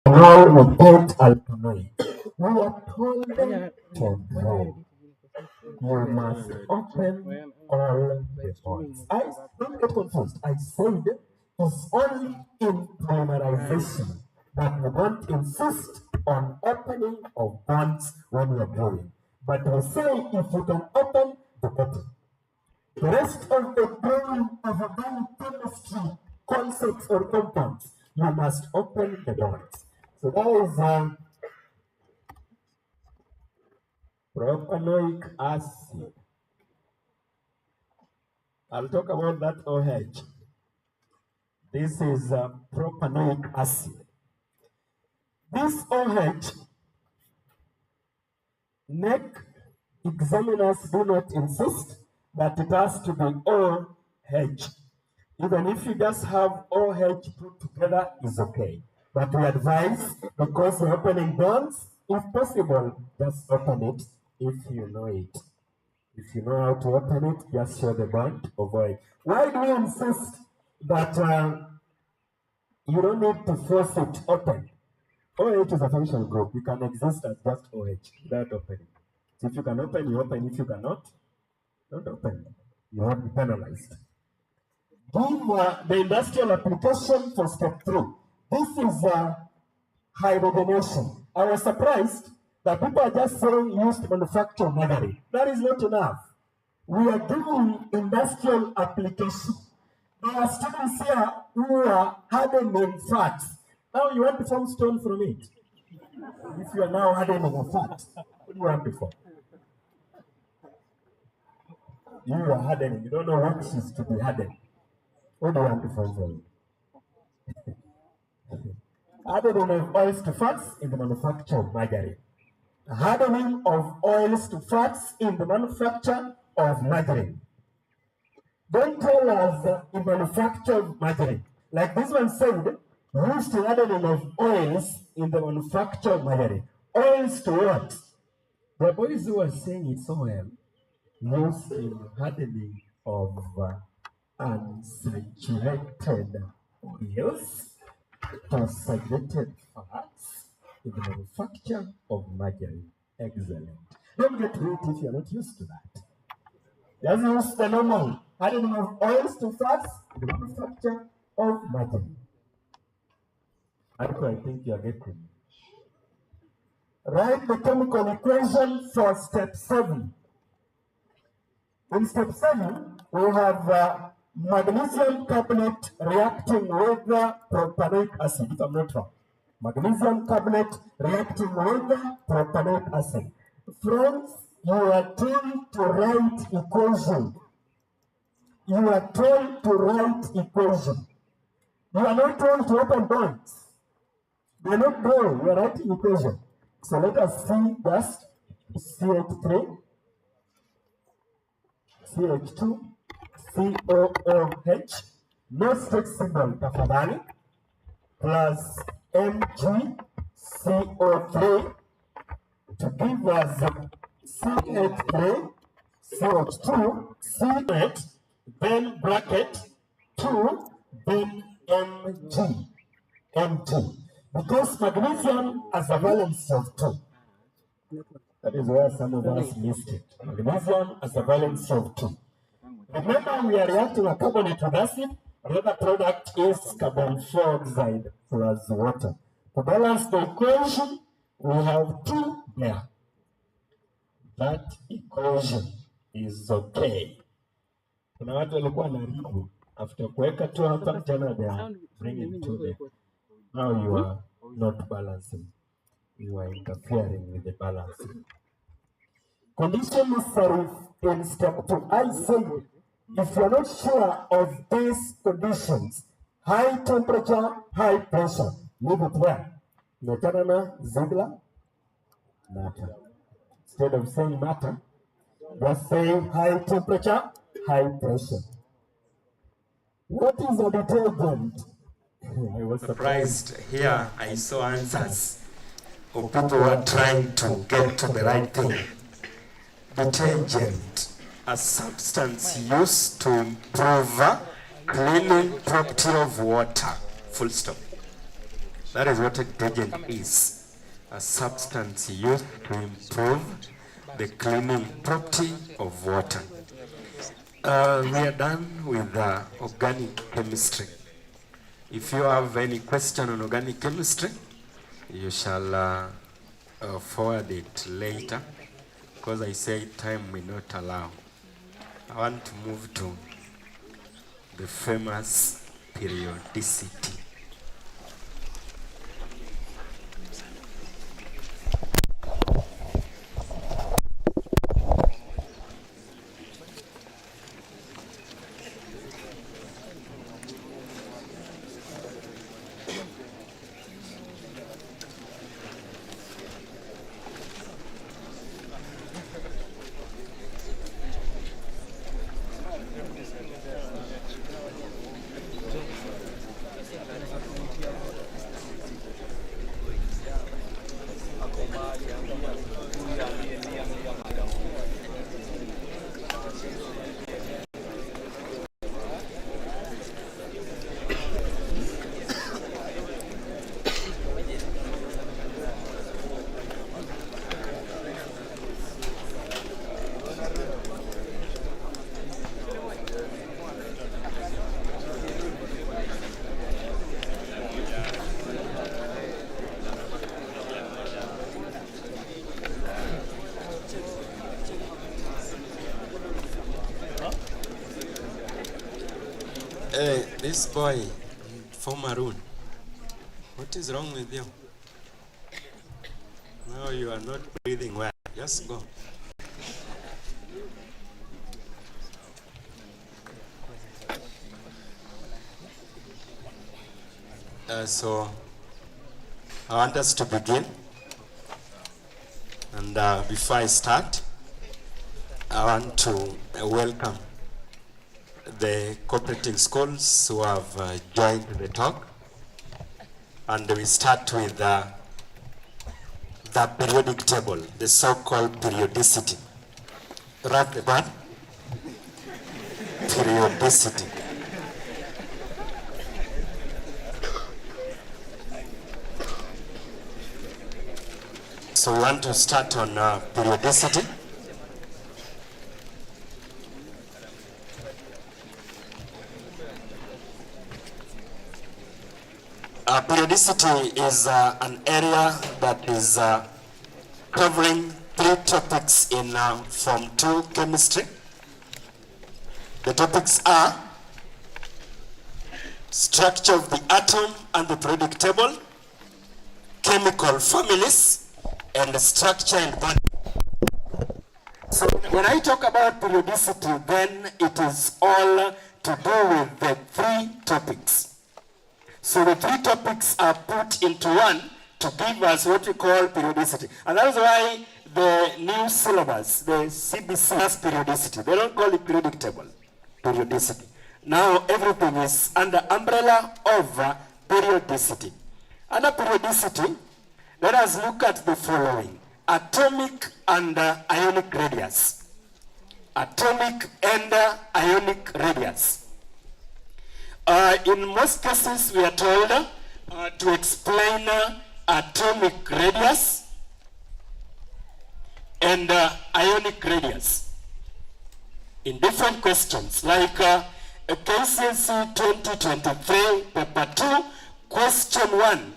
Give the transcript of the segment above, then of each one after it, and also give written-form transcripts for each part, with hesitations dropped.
roll without alkanoid. We are told to roll. You must open all the bonds. Don't get confused. I said it's only in polymerization that we don't insist on opening of bonds when we are drawing. But we say if you can open, the better. The rest of the drawing of a biochemistry concepts or compounds, you must open the bonds. So that is propanoic acid. I'll talk about that OH. This is propanoic acid. This OH, neck examiners do not insist that it has to be OH. Even if you just have OH put together, is okay. But we advise, because we're opening bonds, if possible, just open it if you know it. If you know how to open it, just show the bond of OH. Why do we insist that you don't need to force it open? OH is a functional group. You can exist as just OH without opening. So if you can open, you open. If you cannot, don't open. You won't be penalized. Give the industrial application for step 3. This is hydrogenation. I was surprised that people are just saying used to manufacture margarine. That is not enough. We are doing industrial application. There are students here who are hardening fats. Now you want to form stone from it. If you are now hardening a fat, what do you want to form? You are hardening. You don't know what is to be hardened. What do you want to form from it? Hardening of oils to fats in the manufacture of margarine. Hardening of oils to fats in the manufacture of margarine. Don't tell us in manufacture of margarine. Like this one said, used to hardening of oils in the manufacture of margarine. Oils to what? The boys who are saying it so well, used in hardening of unsaturated oils to saturated fats in the manufacture of margarine. Excellent. Don't get rid if you're not used to that. Just use the normal hardening of oils to fats in the manufacture of margarine. I think you are getting. Write the chemical equation for step 7. In step 7, we have magnesium carbonate reacting with propanoic acid, if I'm not wrong. Magnesium carbonate reacting with propanoic acid. Friends, you are told to write equation. You are told to write equation. You are not told to open bonds. You are not told, you are writing equation. So let us see just CH3, CH2, COOH, no stick symbol tafadhali, plus MgCO3 to give us CH3, CH2, C8, then bracket 2, then Mg. Because magnesium has a valence of 2. That is where some of us missed it. Magnesium has a valence of 2. Remember, we are reacting a carbonate with acid. Another product is carbon dioxide plus water. To balance the equation, we have 2 there. That equation is okay. Kuna watu walikuwa na ribu. After kuweka 2 hapa, tena they are bringing 2 there. Now you are not balancing. You are interfering with the balancing. Condition necessary in step 2. I say, if you are not sure of these conditions, high temperature, high pressure, leave it there. Metanana, Ziegler, matter. Instead of saying matter, just say high temperature, high pressure. What is a detergent? I was surprised here. I saw answers of people who are trying to get to the right thing. Detergent, a substance used to improve cleaning property of water. Full stop. That is what a detergent is. A substance used to improve the cleaning property of water. We are done with organic chemistry. If you have any question on organic chemistry, you shall forward it later, because I say time will not allow. I want to move to the famous periodicity. Hey, this boy from Maroon, what is wrong with you? No, you are not breathing well. Just go. So, I want us to begin. And before I start, I want to welcome the cooperating schools who have joined the talk. And we start with the periodic table, the so-called periodicity. Write the word periodicity. So we want to start on periodicity. Periodicity is an area that is covering 3 topics in Form 2 chemistry. The topics are structure of the atom and the periodic table, chemical families, and the structure and body. So when I talk about periodicity, then it is all to do with the 3 topics. So the 3 topics are put into one to give us what we call periodicity. And that's why the new syllabus, the CBC, has periodicity. They don't call it periodic table, periodicity. Now everything is under umbrella of periodicity. Under periodicity, let us look at the following: atomic and ionic radius. Atomic and ionic radius. In most cases, we are told to explain atomic radius and ionic radius in different questions, like KCSE 2023, paper 2, question 1.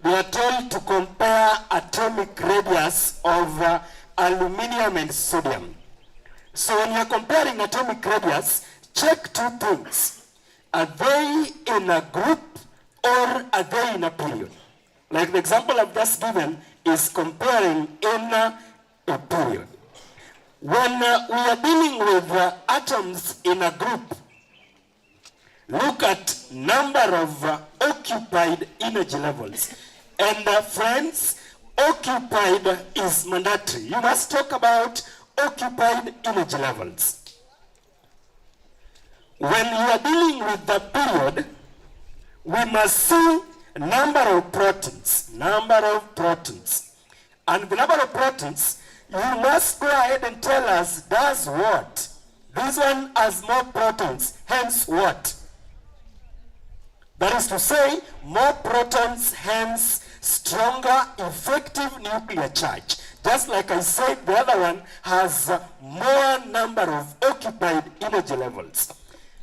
We are told to compare atomic radius of aluminium and sodium. So when you are comparing atomic radius, check 2 things. Are they in a group or are they in a period? Like the example I've just given is comparing in a period. When we are dealing with atoms in a group, look at number of occupied energy levels. And friends, occupied is mandatory. You must talk about occupied energy levels. When you are dealing with the period, we must see number of protons. And the number of protons, you must go ahead and tell us, does what? This one has more protons, hence what? That is to say, more protons, hence stronger effective nuclear charge. Just like I said, the other one has more number of occupied energy levels.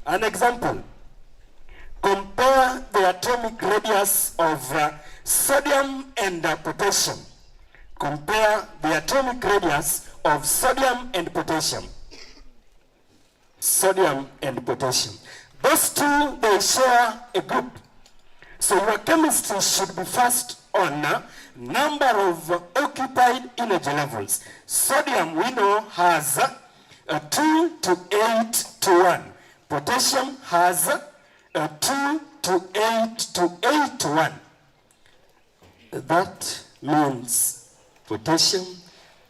An example, compare the atomic radius of sodium and potassium. Compare the atomic radius of sodium and potassium. Sodium and potassium. Those two, they share a group. So your chemistry should be first on number of occupied energy levels. Sodium, we know, has 2 to 8 to 1. Potassium has 2 to 8 to 8 to 1. That means potassium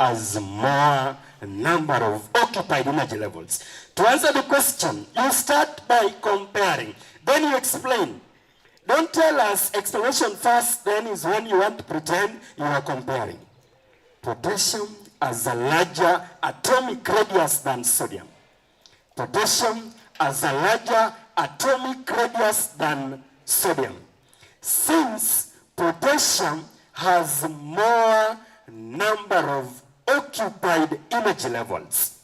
has more number of occupied energy levels. To answer the question, you start by comparing, then you explain. Don't tell us explanation first, then is when you want to pretend you are comparing. Potassium has a larger atomic radius than sodium. Potassium has a larger atomic radius than sodium. Since potassium has more number of occupied energy levels.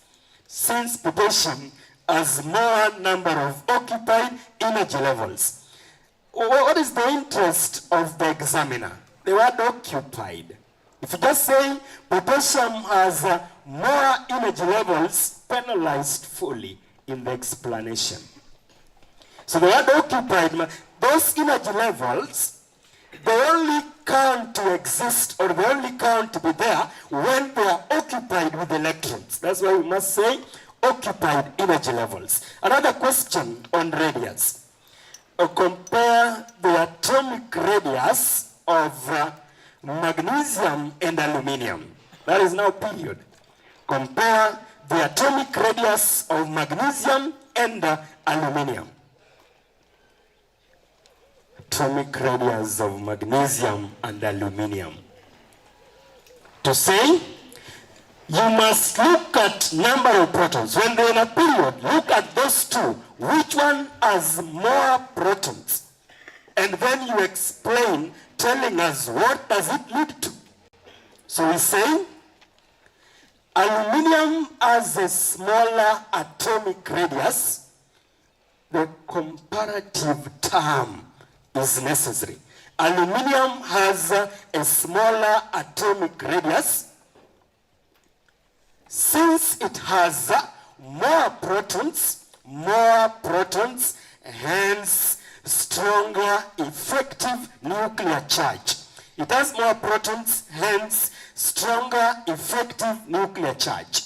Since potassium has more number of occupied energy levels. What is the interest of the examiner? The word occupied. If you just say potassium has more energy levels, penalized fully in the explanation. So the word occupied, those energy levels, they only count to exist, or they only count to be there when they are occupied with electrons. That's why we must say occupied energy levels. Another question on radius. Compare the atomic radius of magnesium and aluminium. That is now period. Compare the atomic radius of magnesium and aluminium. Atomic radius of magnesium and aluminium. To say, you must look at number of protons. When they're in a period, look at those two. Which one has more protons? And then you explain, telling us what does it lead to. So we say, aluminium has a smaller atomic radius. The comparative term is necessary. Aluminium has a smaller atomic radius. Since it has more protons, hence stronger effective nuclear charge. It has more protons, hence stronger effective nuclear charge.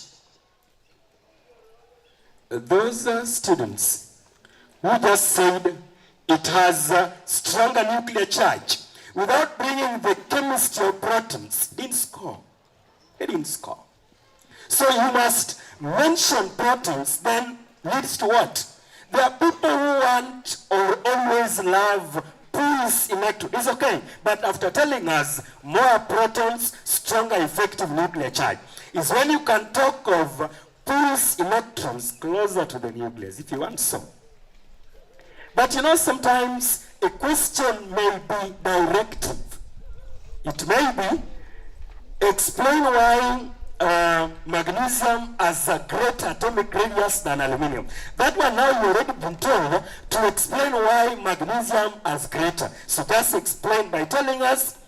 Those students who just said it has stronger nuclear charge without bringing the chemistry of protons didn't score. They didn't score. So you must mention protons, then leads to what? There are people who want or always love pulse electron. It's okay, but after telling us more protons, stronger effective nuclear charge, is when you can talk of pulse electrons closer to the nucleus, if you want so. But you know, sometimes a question may be directive. It may be, explain why magnesium has a greater atomic radius than aluminium. That one now you already been told to explain why magnesium has greater. So just explain by telling us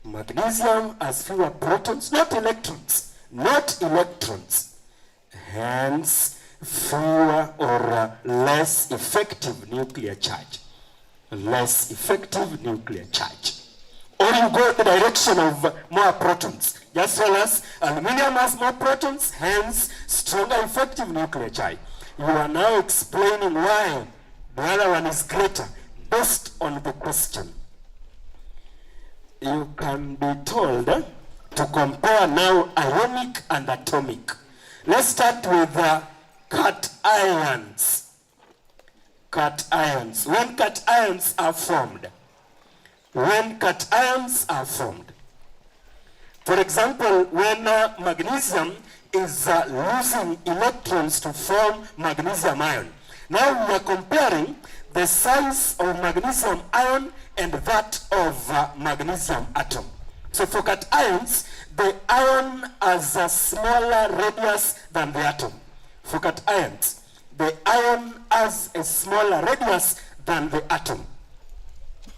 magnesium has fewer protons, not electrons. Not electrons. Hence, fewer or less effective nuclear charge. Less effective nuclear charge. Or you go the direction of more protons. Just tell us, aluminium has more protons, hence stronger effective nuclear charge. You are now explaining why the other one is greater, based on the question. You can be told to compare now ionic and atomic. Let's start with cations. Cations. When cations are formed. For example, when magnesium is losing electrons to form magnesium ion. Now we are comparing the size of magnesium ion and that of magnesium atom. So for cations, the ion has a smaller radius than the atom. For cations, the ion has a smaller radius than the atom.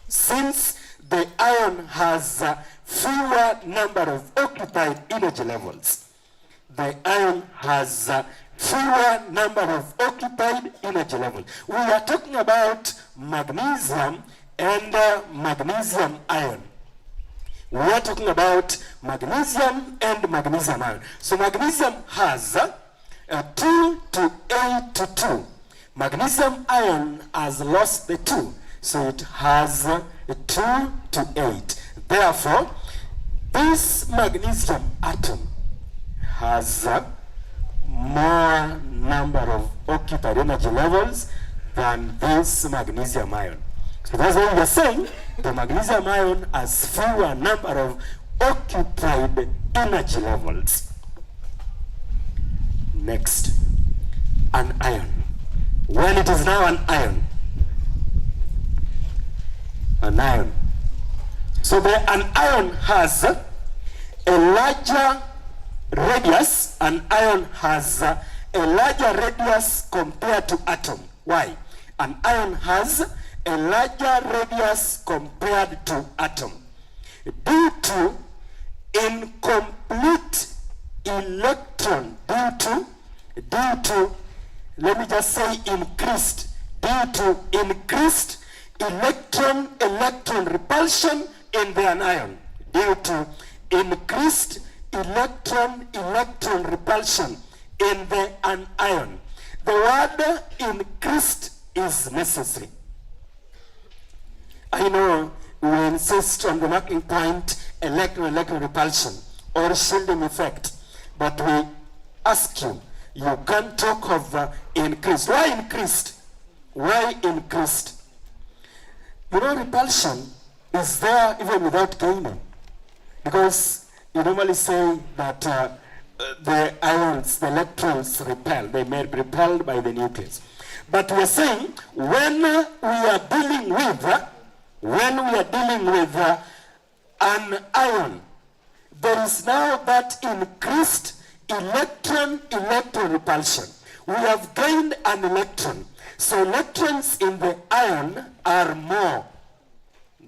Since the ion has a fewer number of occupied energy levels, the ion has a fewer number of occupied energy levels. We are talking about magnesium and magnesium ion. We are talking about magnesium and magnesium ion. So magnesium has 2 to 8 to 2. Magnesium ion has lost the 2, so it has 2 to 8. Therefore, this magnesium atom has more number of occupied energy levels than this magnesium ion. So that's why we are saying the magnesium ion has fewer number of occupied energy levels. Next, an ion. When it is now an ion. An ion. So an ion has a larger radius. An ion has a larger radius compared to atom. Why? An ion has a larger radius compared to atom due to incomplete electron, due to let me just say increased, due to increased electron repulsion in the anion, due to increased electron repulsion in the anion. The word increased is necessary. I know we insist on the marking point electron repulsion or shielding effect, but we ask you, you can't talk of increased. Why increased? Why increased? You know, repulsion is there even without gaining, because you normally say that the ions, the electrons repel, they may be repelled by the nucleus. But we are saying when we are dealing with an ion, there is now that increased electron repulsion. We have gained an electron. So electrons in the ion are more.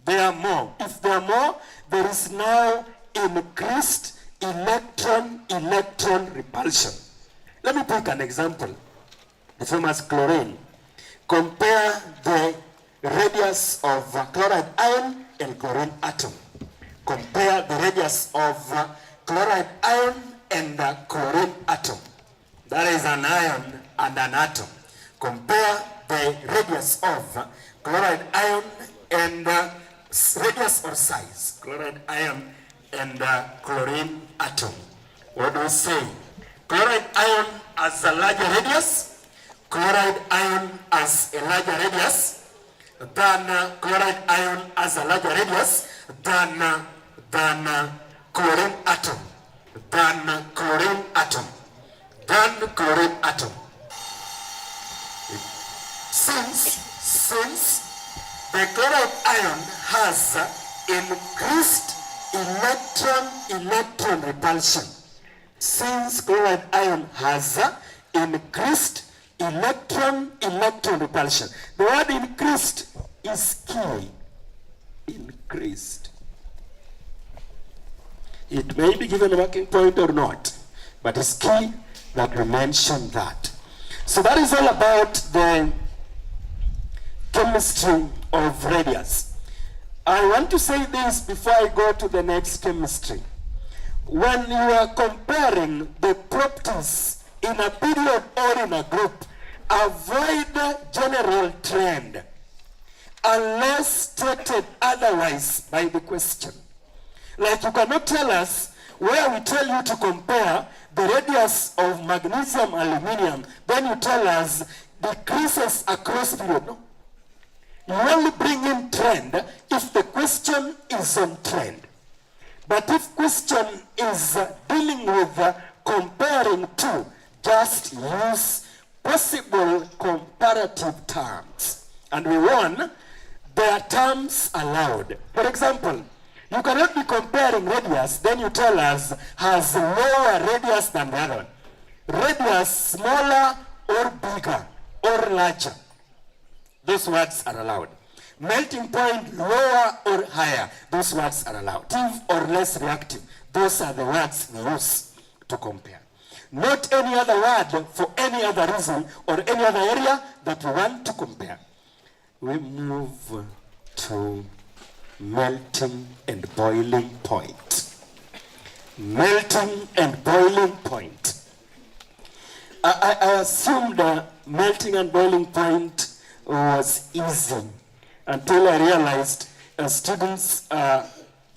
They are more. If they are more, there is now increased electron repulsion. Let me take an example. The famous chlorine. Compare the radius of chloride ion and chlorine atom. Compare the radius of chloride ion and the chlorine atom. That is an ion and an atom. Compare the radius of chloride ion and radius or size, chloride ion and chlorine atom. What do we say? Chloride ion has a larger radius. Chloride ion has a larger radius than chloride ion has a larger radius than chlorine atom. Than chlorine atom. Than chlorine atom. Since the chloride ion has increased electron repulsion. Since chloride ion has increased electron repulsion. The word increased is key. Increased. It may be given a marking point or not, but it's key that we mention that. So that is all about the chemistry of radius. I want to say this before I go to the next chemistry. When you are comparing the properties in a period or in a group, avoid general trend unless stated otherwise by the question. Like you cannot tell us where we tell you to compare the radius of magnesium aluminium, then you tell us decreases across period. No. You only bring in trend if the question is on trend. But if question is dealing with comparing to, just use possible comparative terms. and we won, there are terms allowed. For example, you cannot be comparing radius, then you tell us has lower radius than the other one. Radius smaller or bigger or larger. Those words are allowed. Melting point lower or higher. Those words are allowed. Reactive or less reactive. Those are the words we use to compare. Not any other word for any other reason or any other area that we want to compare. We move to melting and boiling point. Melting and boiling point. I assumed melting and boiling point was easy until I realized students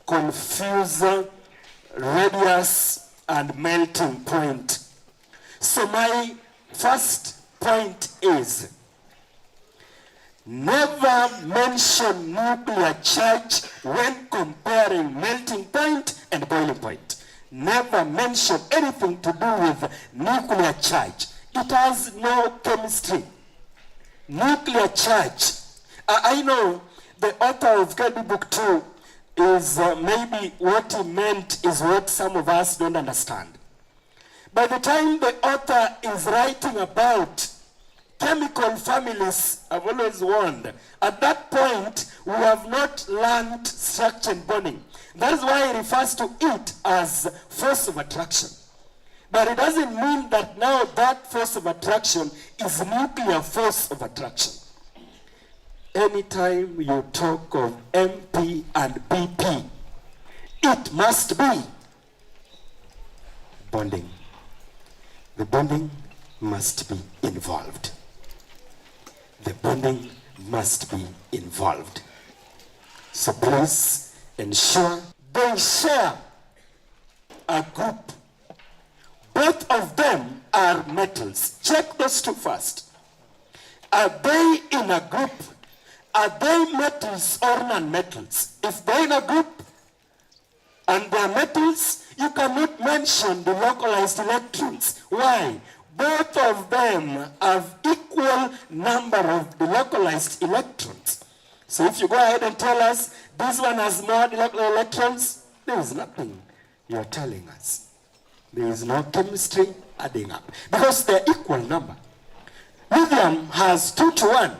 confuse radius and melting point. So my first point is, never mention nuclear charge when comparing melting point and boiling point. Never mention anything to do with nuclear charge. It has no chemistry. Nuclear charge. I know the author of KD Book 2 is maybe what he meant is what some of us don't understand. By the time the author is writing about chemical families, I've always warned, at that point we have not learned structure and bonding. That is why he refers to it as force of attraction. But it doesn't mean that now that force of attraction is nuclear force of attraction. Anytime you talk of MP and BP, it must be bonding. The bonding must be involved. The bonding must be involved. So please ensure they share a group. Both of them are metals. Check those two first. Are they in a group? Are they metals or non-metals? If they're in a group and they're metals, you cannot mention the localized electrons. Why? Both of them have equal number of the localized electrons. So if you go ahead and tell us this one has more localized electrons, there is nothing you're telling us. There is no chemistry adding up because they're equal number. Lithium has 2 to 1.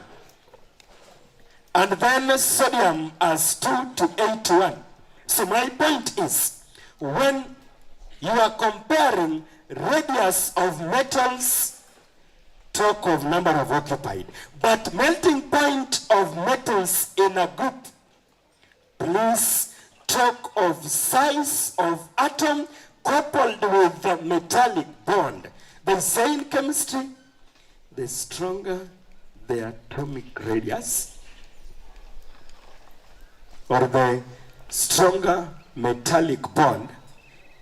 And then sodium has 2 to 8 to 1. So my point is, when you are comparing radius of metals, talk of number of occupied. But melting point of metals in a group, please talk of size of atom coupled with the metallic bond. The same chemistry, the stronger the atomic radius, or the stronger metallic bond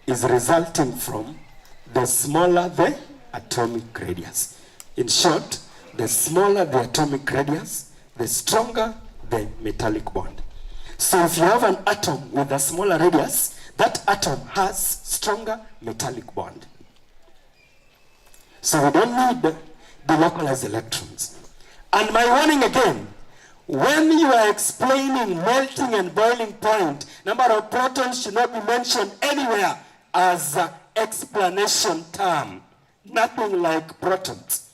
is resulting from, the smaller the atomic radius. In short, the smaller the atomic radius, the stronger the metallic bond. So if you have an atom with a smaller radius, that atom has stronger metallic bond. So we don't need the localized electrons. And my warning again, when you are explaining melting and boiling point, number of protons should not be mentioned anywhere as an explanation term. Nothing like protons.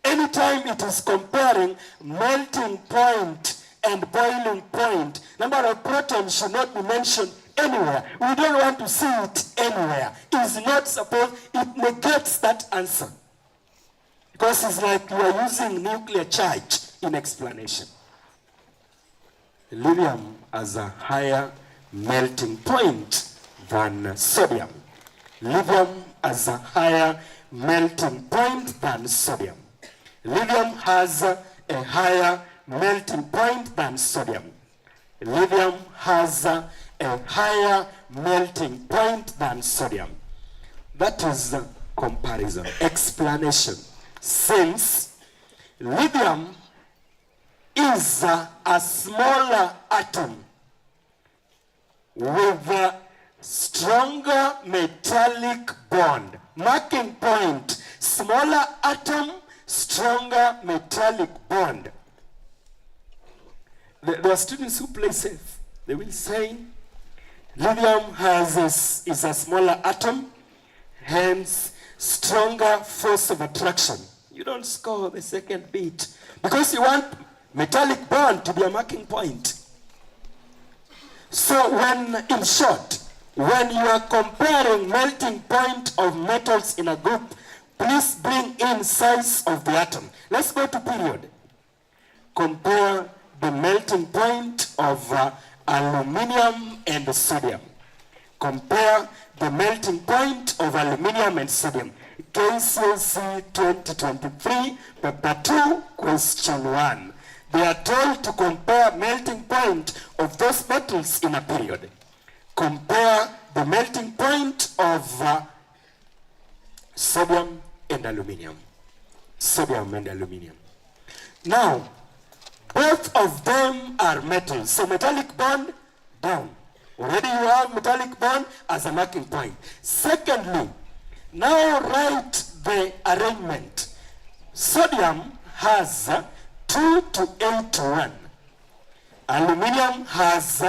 Anytime it is comparing melting point and boiling point, number of protons should not be mentioned anywhere. We don't want to see it anywhere. It is not supposed, it negates that answer. Because it's like you are using nuclear charge in explanation. Lithium has a higher melting point than sodium. Lithium has a higher melting point than sodium. Lithium has a higher melting point than sodium. Lithium has a higher melting point than sodium. That is the comparison, explanation. Since lithium is a smaller atom with a stronger metallic bond. Marking point, smaller atom, stronger metallic bond. There are students who play safe. They will say lithium is a smaller atom, hence stronger force of attraction. You don't score the second bit because you want metallic bond to be a marking point. So in short, when you are comparing melting point of metals in a group, please bring in size of the atom. Let's go to period. Compare the melting point of aluminium and sodium. Compare the melting point of aluminium and sodium. KCSE 2023, paper 2, question 1. They are told to compare melting point of those metals in a period. Compare the melting point of sodium and aluminium. Sodium and aluminium. Now, both of them are metals. So metallic bond, down. Already you have metallic bond as a marking point. Secondly, now write the arrangement. Sodium has 2 to 8 to 1. Aluminium has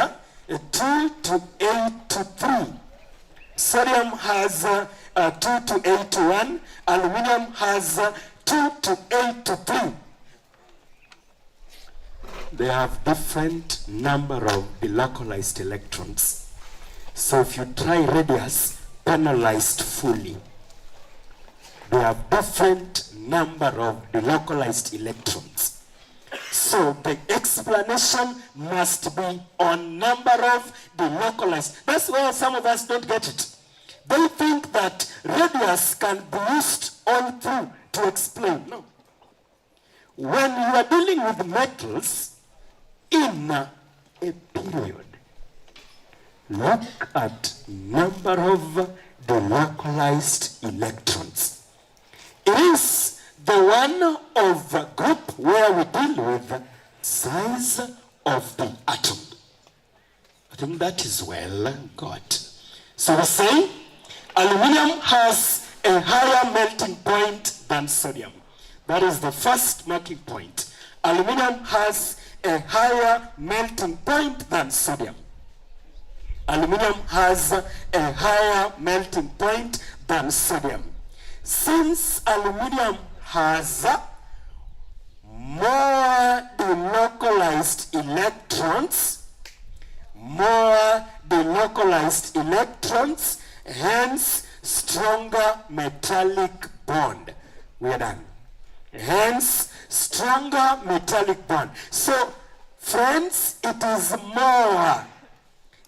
2 to 8 to 3. Sodium has 2 to 8 to 1. Aluminium has 2 to 8 to 3. They have different number of delocalized electrons. So if you try radius, penalized fully. They have different number of delocalized electrons. So the explanation must be on number of delocalized. That's where some of us don't get it. They think that radius can be used all through to explain. No. When you are dealing with metals in a period, look at number of delocalized electrons. It is the one of a group where we deal with size of the atom. I think that is well got. So we say aluminium has a higher melting point than sodium. That is the first marking point. Aluminium has a higher melting point than sodium. Aluminium has a higher melting point than sodium. Since aluminium has more delocalized electrons, hence stronger metallic bond. We are done. Hence stronger metallic bond. So, friends, it is more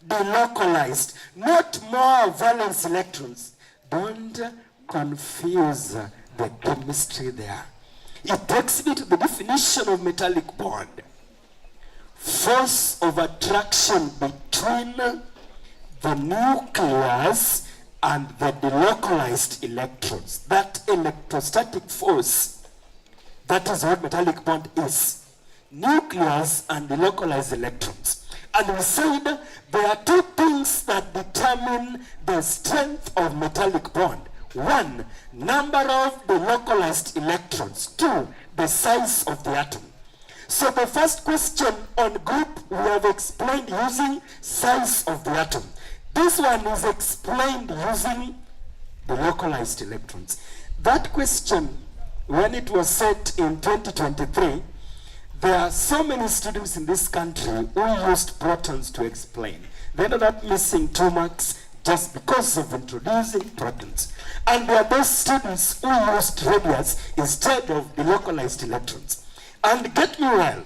delocalized, not more valence electrons. Don't confuse the chemistry there. It takes me to the definition of metallic bond. Force of attraction between the nucleus and the delocalized electrons. That electrostatic force, that is what metallic bond is. Nucleus and delocalized electrons. And we said there are two things that determine the strength of metallic bond. One, number of delocalized electrons. Two, the size of the atom. So the first question on group we have explained using size of the atom. This one is explained using delocalized electrons. That question, when it was set in 2023, there are so many students in this country who used protons to explain. They ended up missing 2 marks just because of introducing protons. And there are those students who used radius instead of delocalized electrons. And get me well,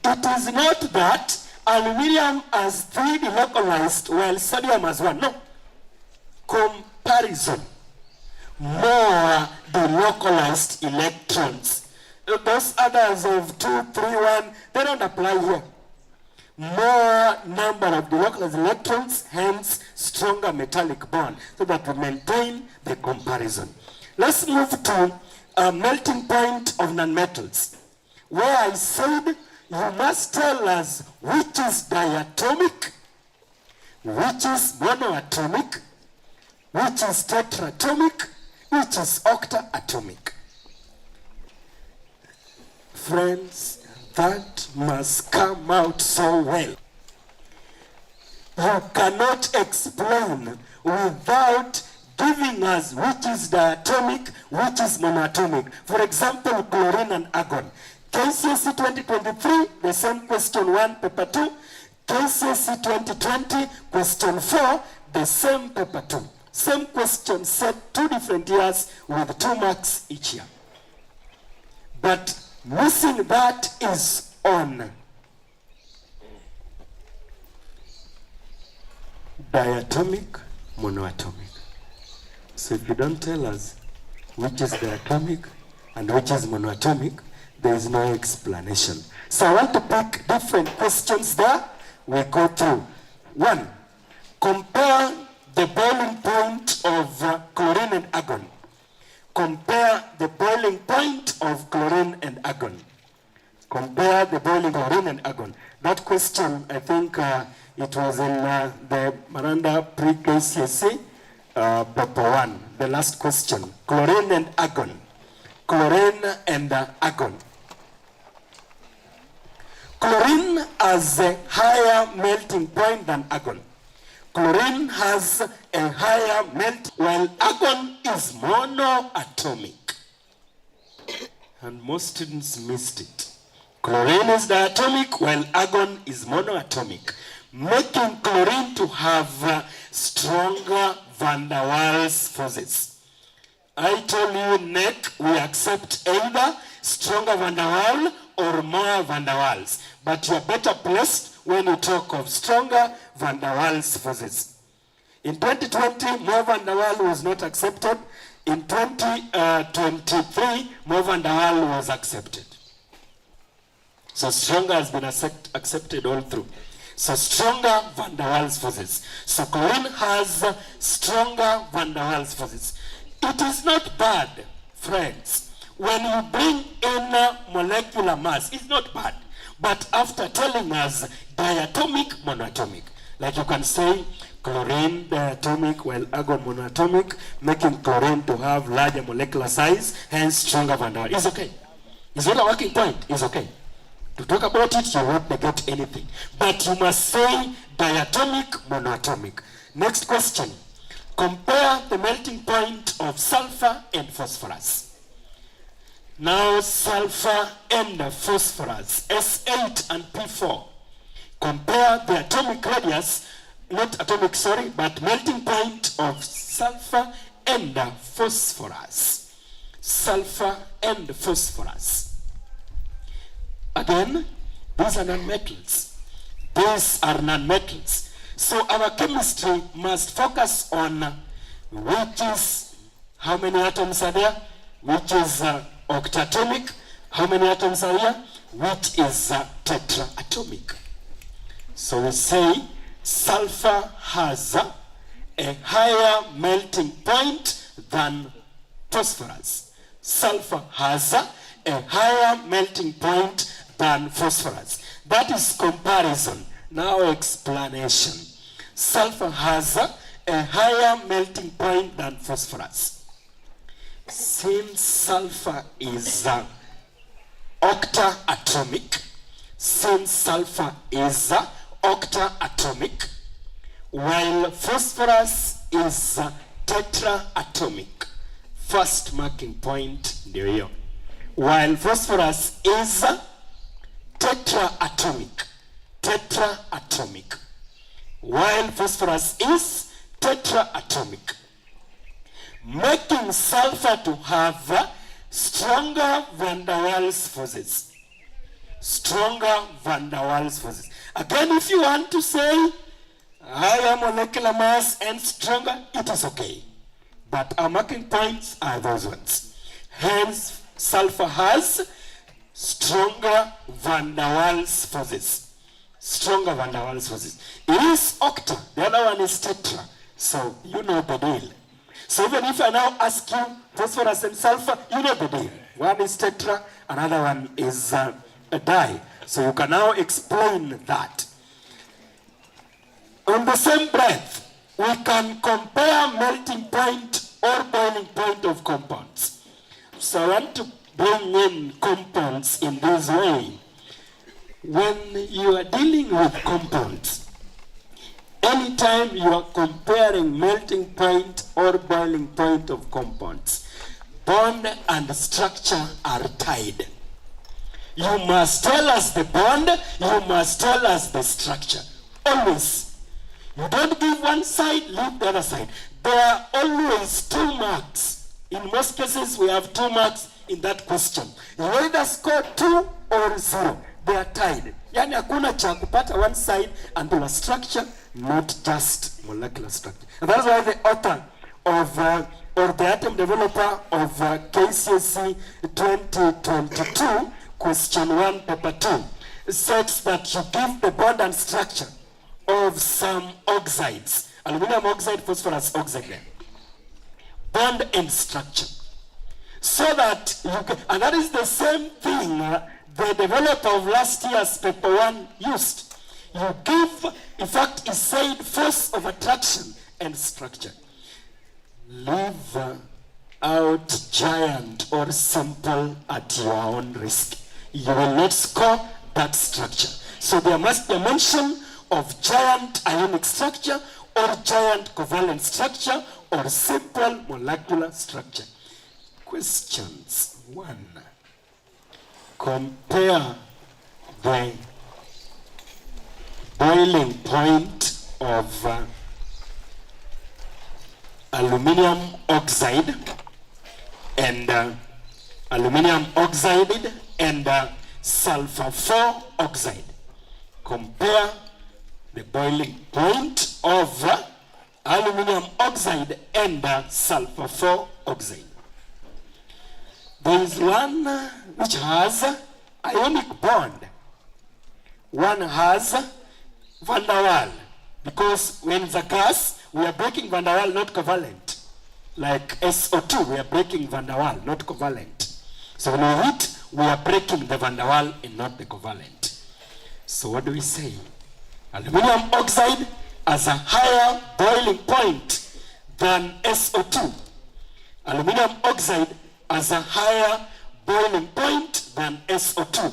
it is not that aluminium has 3 delocalized while sodium has 1. No. Comparison. More delocalized electrons. Those others of 2, 3, 1, they don't apply here. More number of delocalized electrons, hence stronger metallic bond, so that we maintain the comparison. Let's move to a melting point of nonmetals, where I said you must tell us which is diatomic, which is monoatomic, which is tetraatomic, which is octaatomic. Friends, That must come out so well. You cannot explain without giving us which is diatomic, which is monatomic. For example, chlorine and argon. KCSE 2023, the same question 1, paper 2. KCSE 2020, question 4, the same paper 2. Same question set 2 different years with 2 marks each year. But missing that is on diatomic, monoatomic. So if you don't tell us which is diatomic and which is monoatomic, there is no explanation. So I want to pick different questions there. We go through. 1, compare the boiling point of chlorine and argon. Compare the boiling point of chlorine and argon. Compare the boiling chlorine and argon. That question, I think it was in the Maranda pre-KCSE paper 1, the last question. Chlorine and argon. Chlorine and argon. Chlorine has a higher melting point than argon. Chlorine has a higher melt, while argon is monoatomic. And most students missed it. Chlorine is diatomic, while argon is monoatomic, making chlorine to have stronger van der Waals forces. I told you, NEC, we accept either stronger van der Waals or more van der Waals. But you are better placed when you talk of stronger van der Waals forces. In 2020, more van der Waals was not accepted. In 2023, more van der Waals was accepted. So stronger has been accepted all through. So stronger van der Waals forces. So chlorine has stronger van der Waals forces. It is not bad, friends. When you bring in molecular mass, it's not bad. But after telling us diatomic, monoatomic, like you can say chlorine diatomic while argon monoatomic, making chlorine to have larger molecular size, hence stronger van der Waals. It's okay. It's not a working point. It's okay. To talk about it, you won't negate anything. But you must say diatomic, monoatomic. Next question. Compare the melting point of sulfur and phosphorus. Now sulfur and phosphorus, S8 and P4. Compare the atomic radius, not atomic, sorry, but melting point of sulfur and phosphorus. Sulfur and phosphorus. Again, these are nonmetals. These are nonmetals. So our chemistry must focus on which is, how many atoms are there, which is octatomic, how many atoms are here, which is tetraatomic. So we say sulfur has a higher melting point than phosphorus. Sulfur has a higher melting point than phosphorus. That is comparison. Now explanation. Sulfur has a higher melting point than phosphorus. Since sulfur is octaatomic, while phosphorus is tetraatomic. First marking point ndio hiyo. While phosphorus is tetraatomic. While phosphorus is tetraatomic, making sulfur to have stronger van der Waals forces. Stronger van der Waals forces. Again, if you want to say higher molecular mass and stronger, it is okay. But our marking points are those ones. Hence, sulfur has stronger van der Waals forces. Stronger van der Waals forces. It is octa, the other one is tetra. So you know the deal. So even if I now ask you phosphorus and sulfur, you know the deal. One is tetra, another one is a di. So you can now explain that. On the same breath, we can compare melting point or boiling point of compounds. So I want to bring in compounds in this way. when you are dealing with compounds, anytime you are comparing melting point or boiling point of compounds, bond and structure are tied. You must tell us the bond, you must tell us the structure. Always. You don't give one side, leave the other side. There are always 2 marks. In most cases, we have 2 marks in that question. You either score 2 or 0. They are tied. Yani hakuna cha kupata one side until a structure, not just molecular structure. And that's why the author of, or the atom developer of KCSE 2022, question 1, paper 2, says that you give the bond and structure of some oxides, aluminum oxide, phosphorus oxide, then bond and structure, so that you can, and that is the same thing the developer of last year's paper 1 used. You give, in fact, he said force of attraction and structure. Leave out giant or simple at your own risk. You will not score that structure. So there must be a mention of giant ionic structure or giant covalent structure or simple molecular structure. Questions. 1. Compare the boiling point of aluminum oxide and sulfur 4 oxide. Compare the boiling point of aluminum oxide and sulfur 4 oxide. There is one which has ionic bond. One has van der Waal, because when it's a gas, we are breaking van der Waal, not covalent. Like SO2, we are breaking van der Waal, not covalent. So when we heat, we are breaking the van der Waal and not the covalent. So what do we say? Aluminum oxide has a higher boiling point than SO2. Aluminum oxide has a higher boiling point than SO2.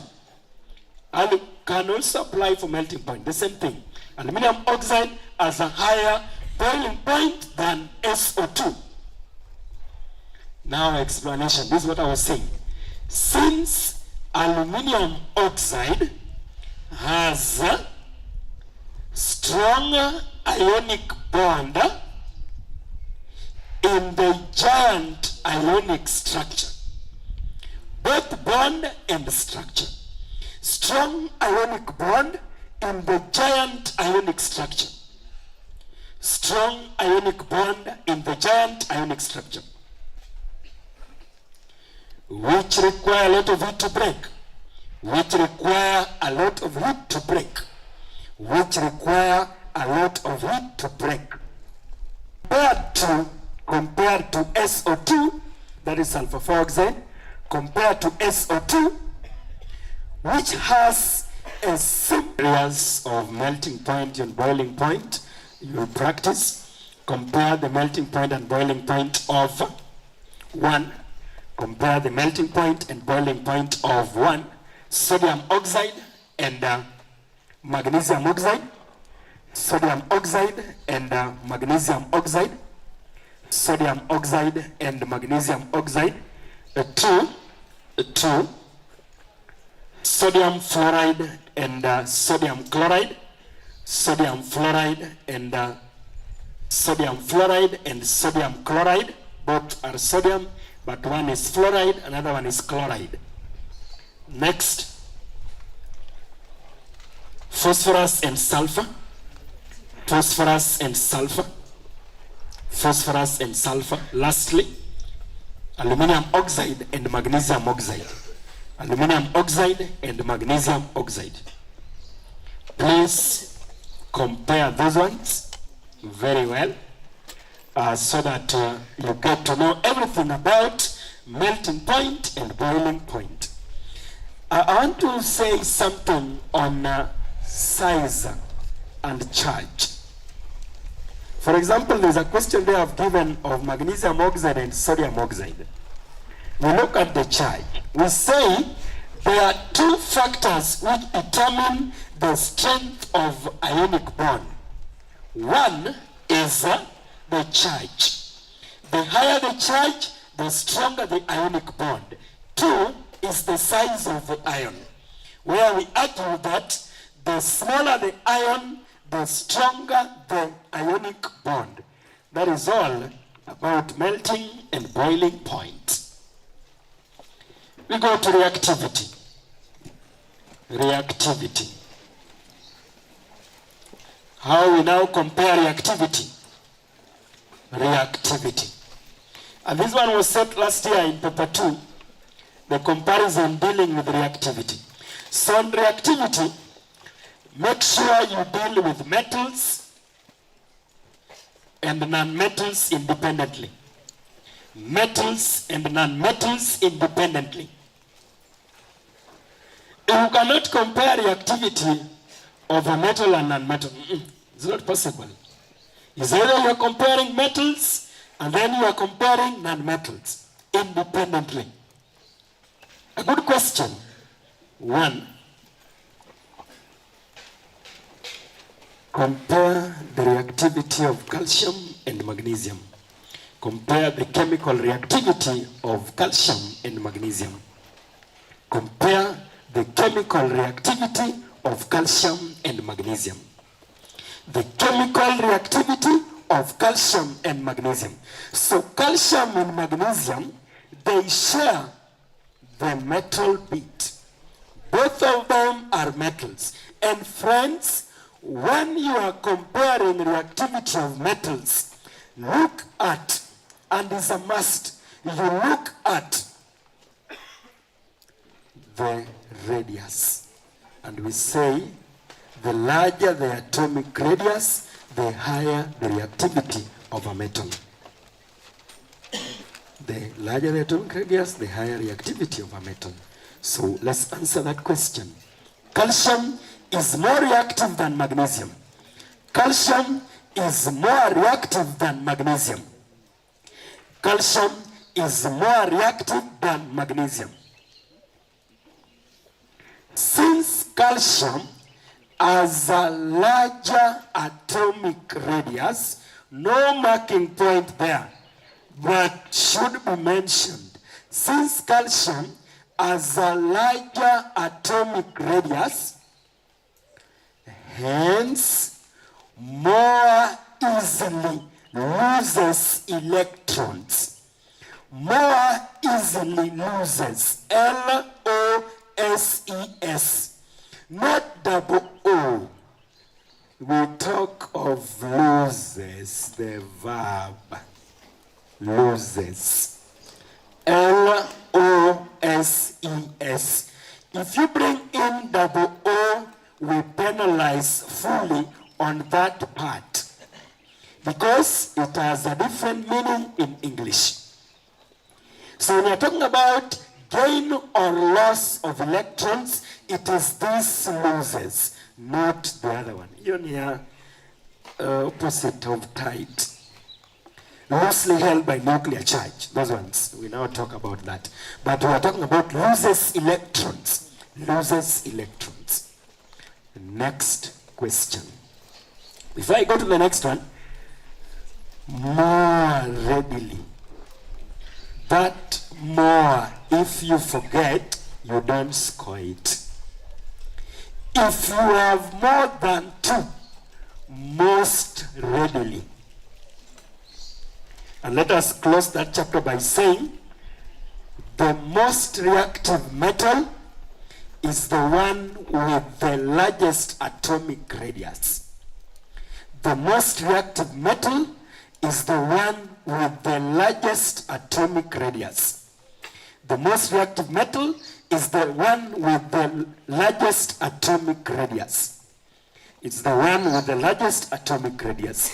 And can also apply for melting point, the same thing. Aluminum oxide has a higher boiling point than SO2. Now explanation, this is what I was saying. Since aluminum oxide has a strong ionic bond in the giant ionic structure, both bond and structure, strong ionic bond in the giant ionic structure, strong ionic bond in the giant ionic structure, which require a lot of heat to break, which require a lot of heat to break, which require a lot of heat to break. Compared to SO2, that is sulfur 4 oxide, compared to SO2, which has a similar areas of melting point and boiling point. You practice, compare the melting point and boiling point of 1. Compare the melting point and boiling point of 1 sodium oxide and magnesium oxide, sodium oxide and magnesium oxide, sodium oxide and magnesium oxide, 2 sodium fluoride and sodium chloride, sodium fluoride and sodium fluoride and sodium chloride. Both are sodium, but one is fluoride, another one is chloride. Next, phosphorus and sulfur, phosphorus and sulfur, phosphorus and sulfur. Lastly, aluminum oxide and magnesium oxide, aluminum oxide and magnesium oxide. Please compare those ones very well so that you get to know everything about melting point and boiling point. I want to say something on size and charge. For example, there's a question they have given of magnesium oxide and sodium oxide. We look at the charge. We say There are two factors which determine the strength of ionic bond. One is the charge. The higher the charge, the stronger the ionic bond. Two is the size of the ion, where we argue that the smaller the ion, the stronger the ionic bond. That is all about melting and boiling point. We go to reactivity. Reactivity. How we now compare reactivity. Reactivity. And this one was set last year in paper 2, the comparison dealing with reactivity. So in reactivity, make sure you deal with metals and non-metals independently. Metals and non-metals independently. You cannot compare reactivity of a metal and non-metal. It's not possible. It's either you're comparing metals and then you are comparing non-metals independently. A good question. One, compare the reactivity of calcium and magnesium. Compare the chemical reactivity of calcium and magnesium. Compare the chemical reactivity of calcium and magnesium. The chemical reactivity of calcium and magnesium. So calcium and magnesium, they share the metal bit. Both of them are metals. And friends, when you are comparing reactivity of metals, look at, and it's a must, you look at the radius. And we say the larger the atomic radius, the higher the reactivity of a metal. The larger the atomic radius, the higher reactivity of a metal. So let's answer that question. Calcium is more reactive than magnesium. Calcium is more reactive than magnesium. Calcium is more reactive than magnesium. Since calcium has a larger atomic radius, no marking point there, but should be mentioned. Since calcium has a larger atomic radius, hence more easily loses electrons. More easily loses, L-O-S-E-S, not double O. We talk of loses, the verb loses, L-O-S-E-S. If you bring in double O, we penalize fully on that part because it has a different meaning in English. So when you're talking about gain or loss of electrons, it is this loses, not the other one. You're opposite of tight. Loosely held by nuclear charge. Those ones, we now talk about that. But we are talking about loses electrons. Loses electrons. Next question. Before I go to the next one, more readily. That more, if you forget, you don't score it. If you have more than 2, most readily. And let us close that chapter by saying the most reactive metal is the one with the largest atomic radius. The most reactive metal is the one with the largest atomic radius. The most reactive metal is the one with the largest atomic radius. It's the one with the largest atomic radius.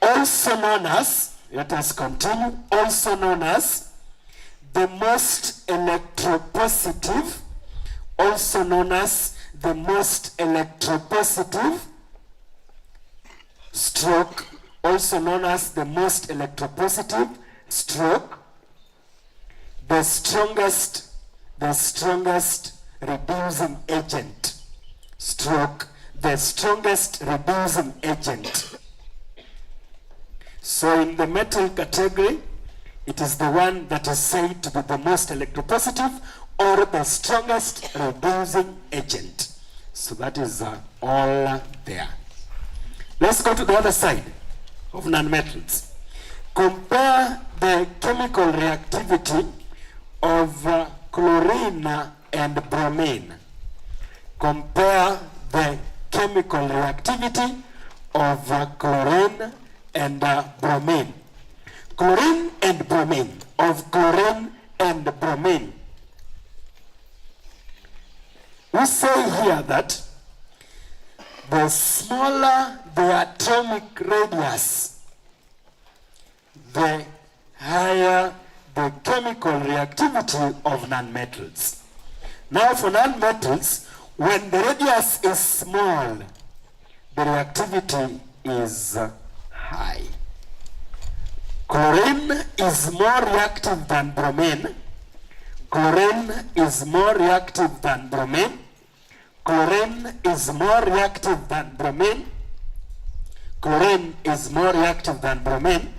Also known as, let us continue, also known as the most electropositive, also known as the most electropositive, stroke, also known as the most electropositive, stroke, the strongest reducing agent, stroke the strongest reducing agent. So in the metal category, it is the one that is said to be the most electropositive or the strongest reducing agent. So that is all there. Let's go to the other side of nonmetals. Compare the chemical reactivity of chlorine and bromine. Compare the chemical reactivity of chlorine and bromine. Chlorine and bromine, of chlorine and bromine. We say here that the smaller the atomic radius, the higher the chemical reactivity of nonmetals. Now for nonmetals, when the radius is small, the reactivity is high. Chlorine is more reactive than bromine. Chlorine is more reactive than bromine. Chlorine is more reactive than bromine. Chlorine is more reactive than bromine.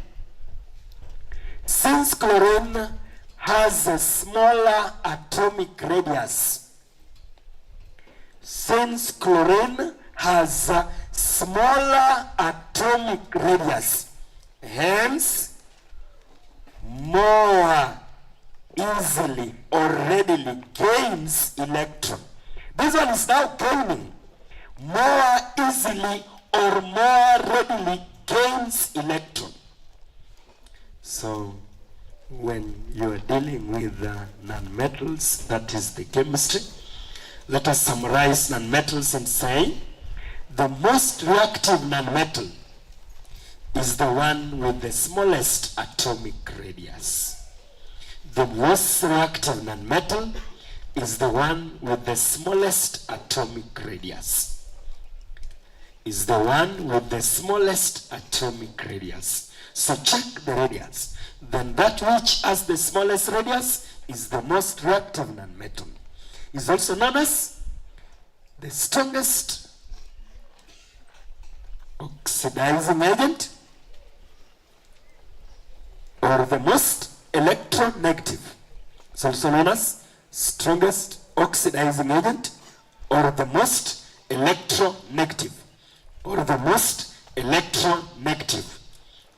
Since chlorine has a smaller atomic radius, since chlorine has a smaller atomic radius, hence more easily or readily gains electron. This one is now gaining. More easily or more readily gains electron. So when you are dealing with nonmetals, that is the chemistry. Let us summarize nonmetals and say the most reactive nonmetal is the one with the smallest atomic radius. The most reactive nonmetal is the one with the smallest atomic radius. Is the one with the smallest atomic radius. So check the radius. Then that which has the smallest radius is the most reactive nonmetal. Is also known as the strongest oxidizing agent or the most electronegative. It's also known as strongest oxidizing agent or the most electronegative or the most electronegative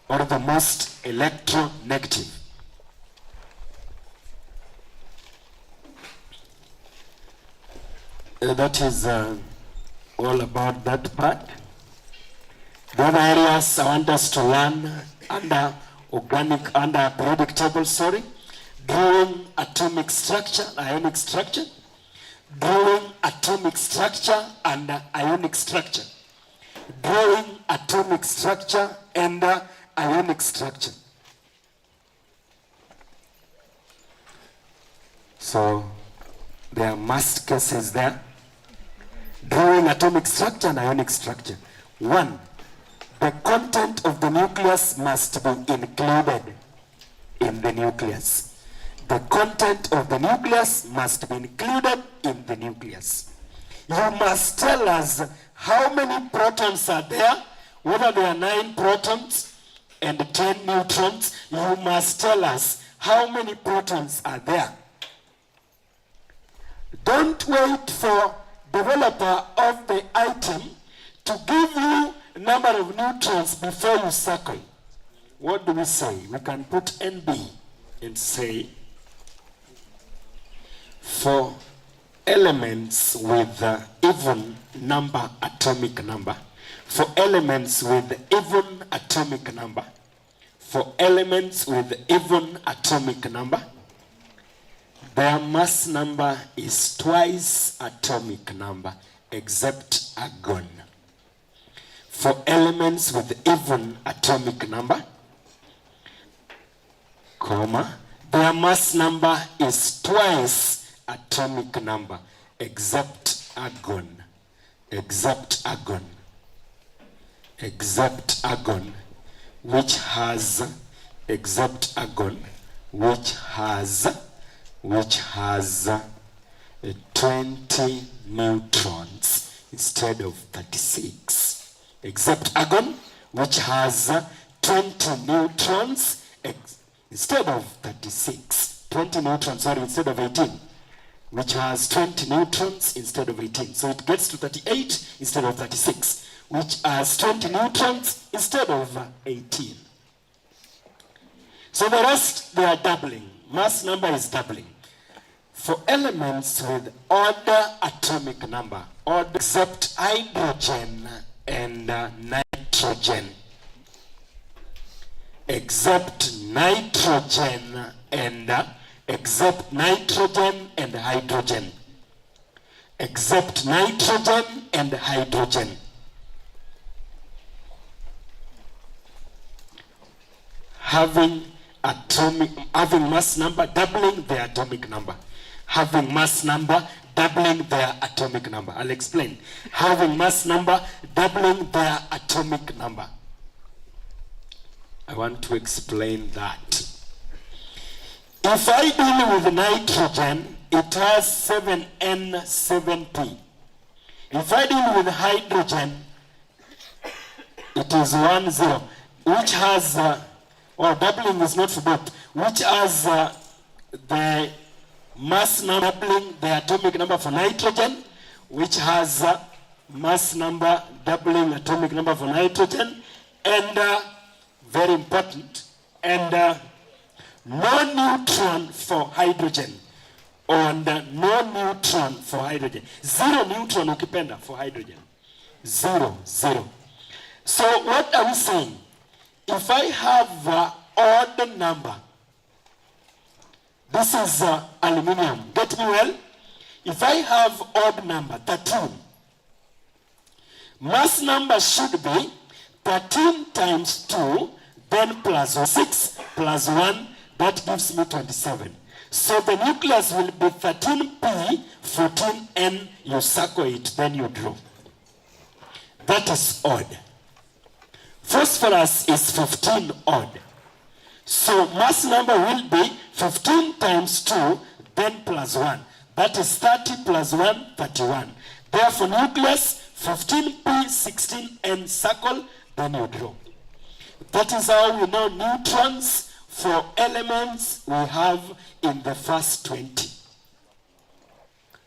or the most electronegative. That is all about that part. The other areas I want us to learn under periodic table, drawing atomic structure, ionic structure, drawing atomic structure and ionic structure, drawing atomic structure and ionic structure. So there are must cases there. Drawing atomic structure and ionic structure. 1. The content of the nucleus must be included in the nucleus. The content of the nucleus must be included in the nucleus. You must tell us how many protons are there, whether there are 9 protons and 10 neutrons. You must tell us how many protons are there. Don't wait for developer of the item to give you a number of neutrons before you circle. What do we say? We can put NB and say for elements with even number atomic number, for elements with even atomic number, for elements with even atomic number, their mass number is twice atomic number except argon. For elements with even atomic number, comma, their mass number is twice atomic number except argon. Except argon. Except argon, which has, except argon, which has 20 neutrons instead of 36. Except argon, which has 20 neutrons instead of 36. 20 neutrons, sorry, instead of 18. Which has 20 neutrons instead of 18. So it gets to 38 instead of 36. Which has 20 neutrons instead of 18. So the rest, they are doubling. Mass number is doubling. For elements with odd atomic number, odd except hydrogen and nitrogen. Except nitrogen and except nitrogen and hydrogen. Except nitrogen and hydrogen. Having mass number doubling their atomic number. Having mass number doubling their atomic number. I'll explain. Having mass number doubling their atomic number. I want to explain that. If I deal with nitrogen, it has 7N7P. If I deal with hydrogen, it is 10, which has, or doubling is not for both, which has the mass number doubling the atomic number for nitrogen, which has mass number doubling atomic number for nitrogen, and very important, and no neutron for hydrogen, and no neutron for hydrogen. 0 neutron ukipenda for hydrogen. 0, 0. So what are we saying? If I have an odd number, this is aluminium. Get me well? If I have odd number, 13, mass number should be 13 times 2, then plus 6 plus 1, that gives me 27. So the nucleus will be 13p, 14n, you circle it, then you draw. That is odd. Phosphorus is 15 odd. So mass number will be 15 times 2, then plus 1. That is 30 plus 1, 31. Therefore nucleus, 15p, 16n, circle, then you draw. That is how we know neutrons for elements we have in the first 20.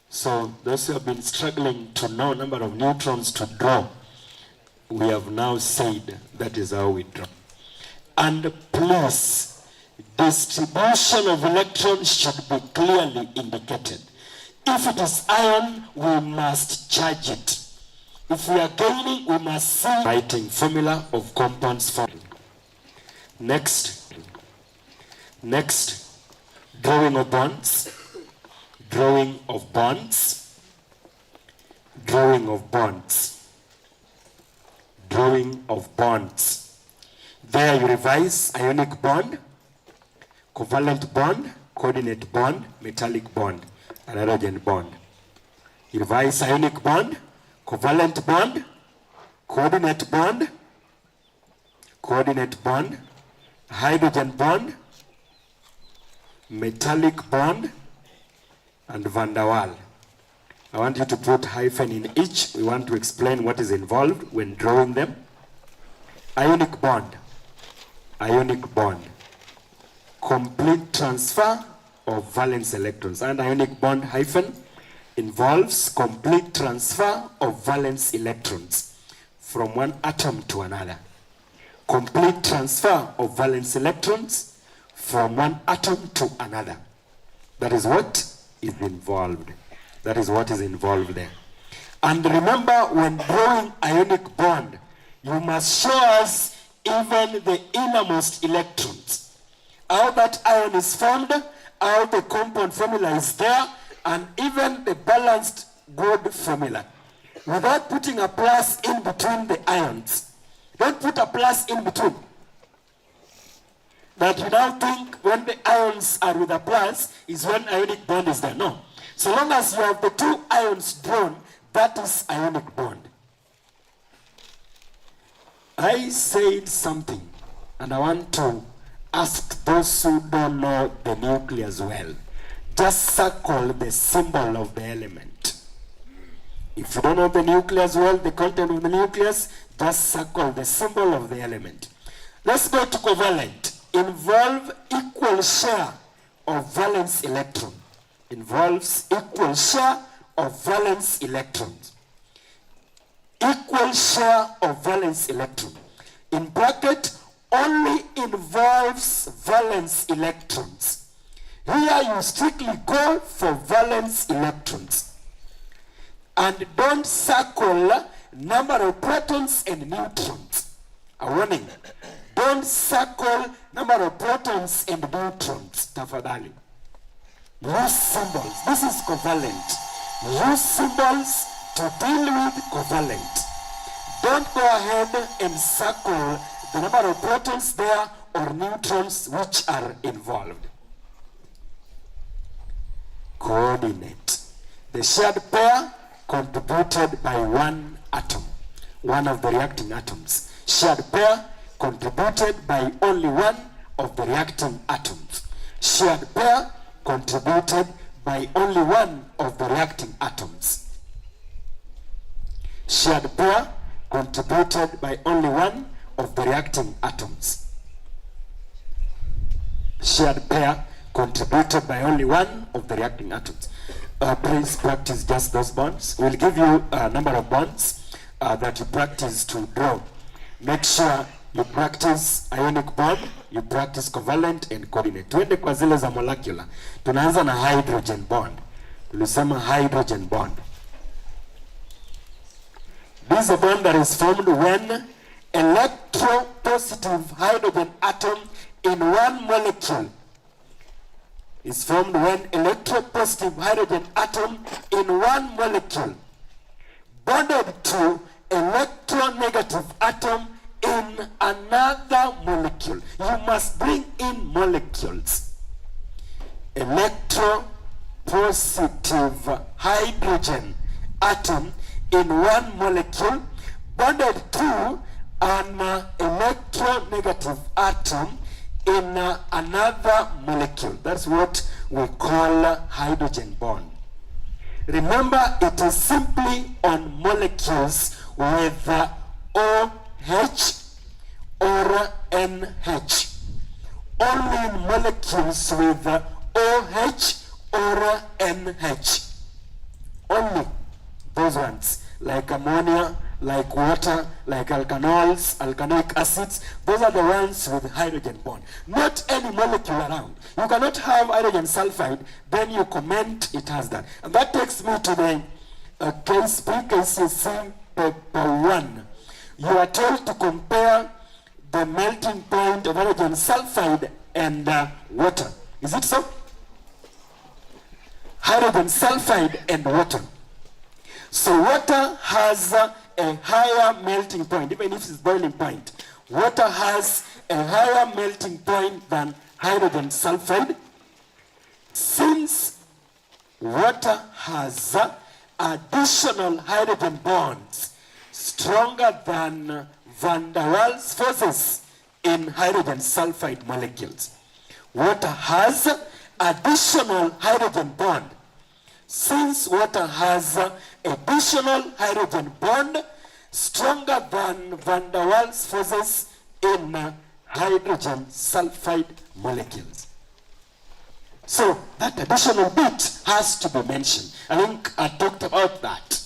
So those who have been struggling to know number of neutrons to draw, we have now said that is how we draw. And please, distribution of electrons should be clearly indicated. If it is iron, we must charge it. If we are gaining, we must see writing formula of compounds forming. Next, drawing of bonds, drawing of bonds, drawing of bonds, drawing of bonds. There you revise ionic bond, covalent bond, coordinate bond, metallic bond, and hydrogen bond. You revise ionic bond, covalent bond, coordinate bond, hydrogen bond, metallic bond, and van der Waal. I want you to put hyphen in each. We want to explain what is involved when drawing them. Ionic bond, complete transfer of valence electrons. And ionic bond hyphen involves complete transfer of valence electrons from one atom to another. Complete transfer of valence electrons from one atom to another. That is what is involved. That is what is involved there. And remember, when drawing ionic bond, you must show us even the innermost electrons. How that ion is formed, how the compound formula is there, and even the balanced good formula. Without putting a plus in between the ions. Don't put a plus in between. That you now think when the ions are with a plus is when ionic bond is there. No. So long as you have the two ions drawn, that is ionic bond. I said something, and I want to ask those who don't know the nucleus well. just circle the symbol of the element. If you don't know the nucleus well, the content of the nucleus, just circle the symbol of the element. Let's go to covalent. Involve equal share of valence electron. Involves equal share of valence electrons. Equal share of valence electron. In bracket, only involves valence electrons. Here you strictly go for valence electrons. And don't circle number of protons and neutrons. A warning. Don't circle number of protons and neutrons. Tafadhali. Use symbols. This is covalent. Use symbols to deal with covalent. Don't go ahead and circle the number of protons there or neutrons which are involved. Coordinate. The shared pair contributed by one atom, one of the reacting atoms. Shared pair contributed by only one of the reacting atoms. Shared pair contributed by only one of the reacting atoms. Shared pair contributed by only one of the reacting atoms. Shared pair contributed by only one of the reacting atoms. Please practice just those bonds. We'll give you a number of bonds that you practice to draw. Make sure you practice ionic bond, you practice covalent and coordinate. Tuende kwa zile za molecular. Tunaanza na hydrogen bond. Tulisema hydrogen bond. This is a bond that is formed when electropositive hydrogen atom in one molecule is formed when electropositive hydrogen atom in one molecule bonded to electronegative atom in another molecule. You must bring in molecules. Electropositive hydrogen atom in one molecule bonded to an electronegative atom in another molecule. That's what we call hydrogen bond. Remember, it is simply on molecules with OH or NH. Only in molecules with OH or NH. Only those ones, like ammonia, like water, like alkanols, alkanoic acids. Those are the ones with hydrogen bond. Not any molecule around. You cannot have hydrogen sulfide, then you comment it has that. And that takes me to the case PKCC paper 1. You are told to compare the melting point of hydrogen sulfide and water. Is it so? Hydrogen sulfide and water. So water has a higher melting point, even if it's boiling point. Water has a higher melting point than hydrogen sulfide. Since water has additional hydrogen bonds stronger than van der Waals forces in hydrogen sulfide molecules. Water has additional hydrogen bond. Since water has additional hydrogen bond stronger than van der Waals forces in hydrogen sulfide molecules. So that additional bit has to be mentioned. I think I talked about that.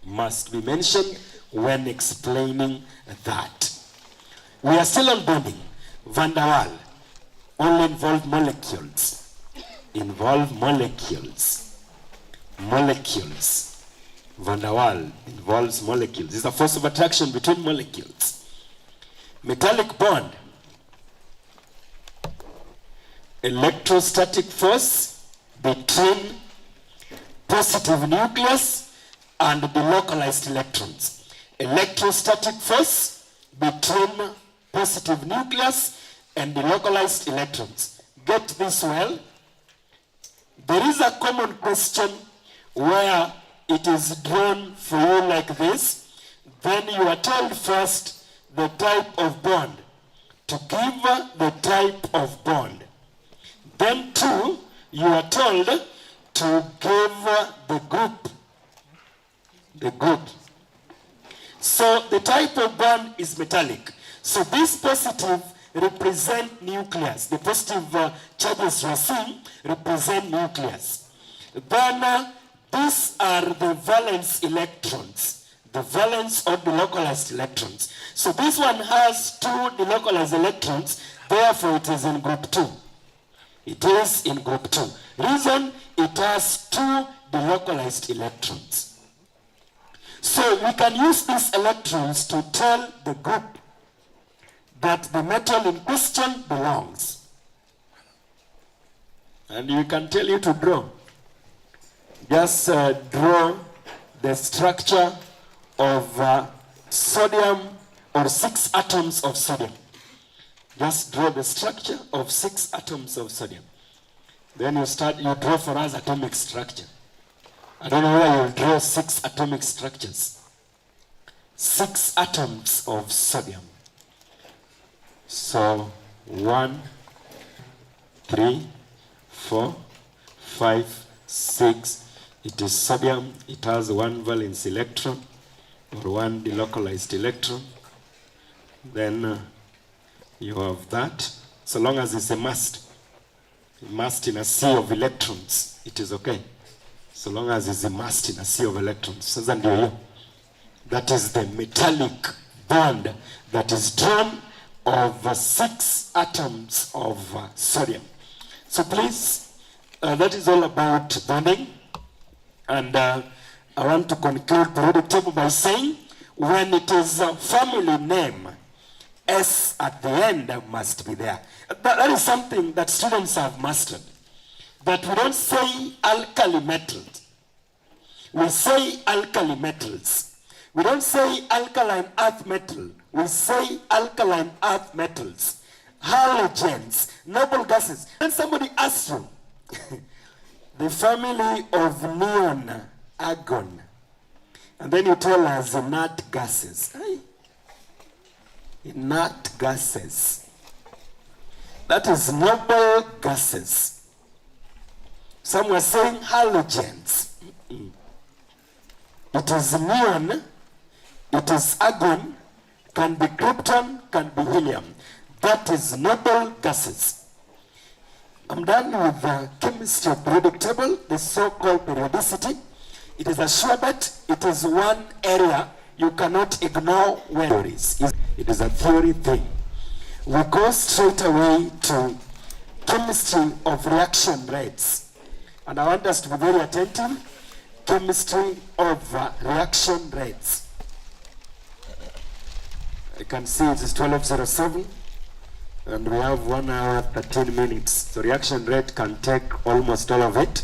Must be mentioned when explaining that. We are still on bonding. Van der Waals only involved molecules. Involve molecules. Molecules. Van der Waals involves molecules. It's a force of attraction between molecules. Metallic bond. Electrostatic force between positive nucleus and the localized electrons. Electrostatic force between positive nucleus and the localized electrons. Get this well. There is a common question where it is drawn for you like this. Then you are told first the type of bond. To give the type of bond. Then 2, you are told to give the group. So the type of bond is metallic. So this positive represent nucleus. The positive charges you are seeing represent nucleus. Then these are the valence electrons. The valence or delocalized electrons. So this one has 2 delocalized electrons, therefore it is in group 2. It is in group 2. Reason, it has 2 delocalized electrons. So we can use these electrons to tell the group that the metal in question belongs. And we can tell you to draw. Just draw the structure of sodium, or 6 atoms of sodium. Just draw the structure of 6 atoms of sodium. Then you draw for us atomic structure. I don't know whether you'll draw 6 atomic structures. 6 atoms of sodium. So 1, 3, 4, 5, 6. It is sodium. It has 1 valence electron, or 1 delocalized electron. Then you have that. So long as it's a must in a sea of electrons, it is okay. So long as it's a must in a sea of electrons. So that is the metallic bond that is drawn of 6 atoms of sodium. So please, that is all about bonding. And I want to conclude the periodic table by saying, when it is a family name, S at the end must be there. That is something that students have mastered. But we don't say alkali metals. We say alkali metals. We don't say alkaline earth metal. We say alkaline earth metals. Halogens, noble gases. When somebody asks you, the family of neon, argon, and then you tell us inert gases. Inert gases. That is noble gases. Some were saying halogens. It is neon, it is argon, can be krypton, can be helium. That is noble gases. I'm done with the chemistry of periodic table, the so-called periodicity. It is a sure bet. It is one area you cannot ignore where it is. It is a theory thing. We go straight away to chemistry of reaction rates. And I want us to be very attentive. Chemistry of reaction rates. I can see it is 12:07. And we have 1 hour, 13 minutes. So reaction rate can take almost all of it,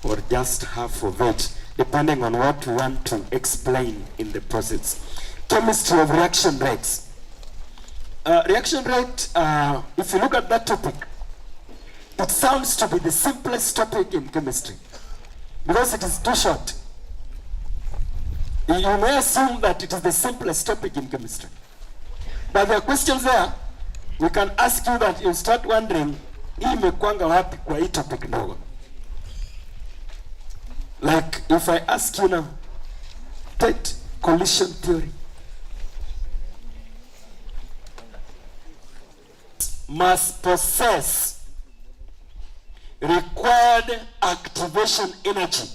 or just half of it, depending on what we want to explain in the process. Chemistry of reaction rates. Reaction rate, if you look at that topic, it sounds to be the simplest topic in chemistry, because it is too short. You may assume that it is the simplest topic in chemistry. But there are questions there. We can ask you that you start wondering, hii imekwanga wapi kwa hii topic ndogo? Like if I ask you now, take collision theory. Must possess required activation energy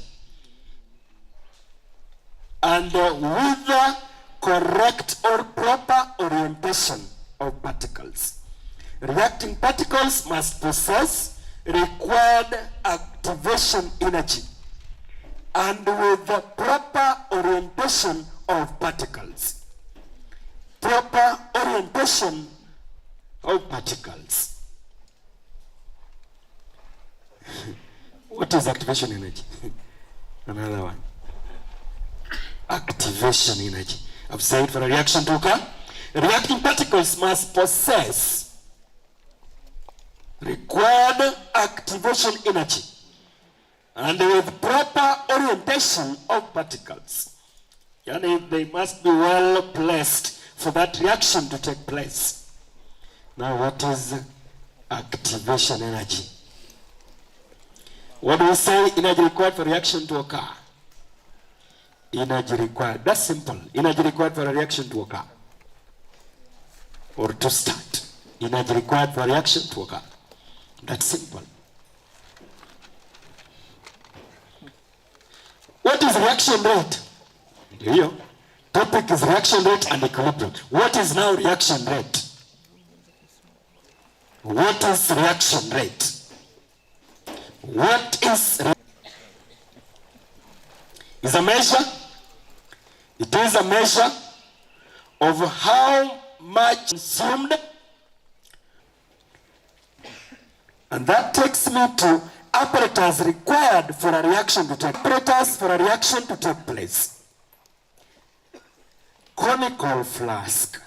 and with the correct or proper orientation of particles. Reacting particles must possess required activation energy and with the proper orientation of particles. Proper orientation of particles. What is activation energy? Another one. Activation energy. I've said for a reaction to occur, reacting particles must possess required activation energy and with proper orientation of particles. They must be well placed for that reaction to take place. Now, what is activation energy? What do we say? Energy required for reaction to occur. Energy required. That's simple. Energy required for a reaction to occur. Or to start. Energy required for a reaction to occur. That's simple. What is reaction rate? Here. Topic is reaction rate and equilibrium. What is now reaction rate? What is reaction rate? What is a measure? It is a measure of how much consumed, and that takes me to apparatus required for a reaction to take place. Conical flask.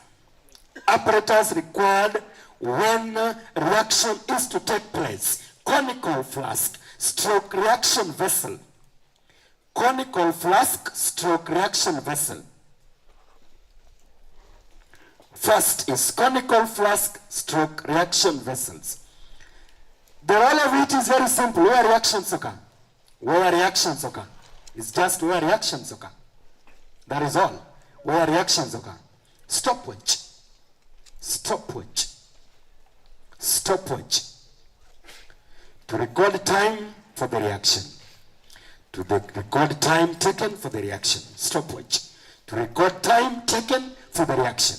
Apparatus required when reaction is to take place. Conical flask, stroke reaction vessel. Conical flask, stroke reaction vessel. First is conical flask, stroke reaction vessels. The role of it is very simple. Where reactions occur? Where reactions occur? It's just where reactions occur. That is all. Where reactions occur. Stopwatch. Stopwatch. Stopwatch. To record time for the reaction. To record time taken for the reaction. Stopwatch. To record time taken for the reaction.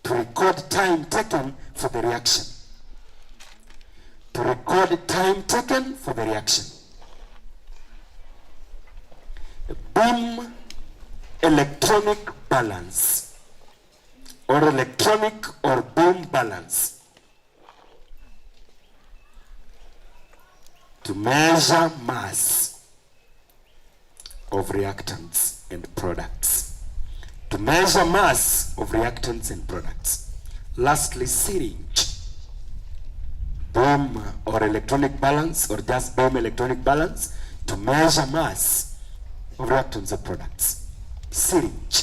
To record time taken for the reaction. To record time taken for the reaction. Beam electronic balance or electronic or beam balance. To measure mass of reactants and products. To measure mass of reactants and products. Lastly, syringe. Beam or electronic balance or just beam electronic balance to measure mass of reactants and products. Syringe.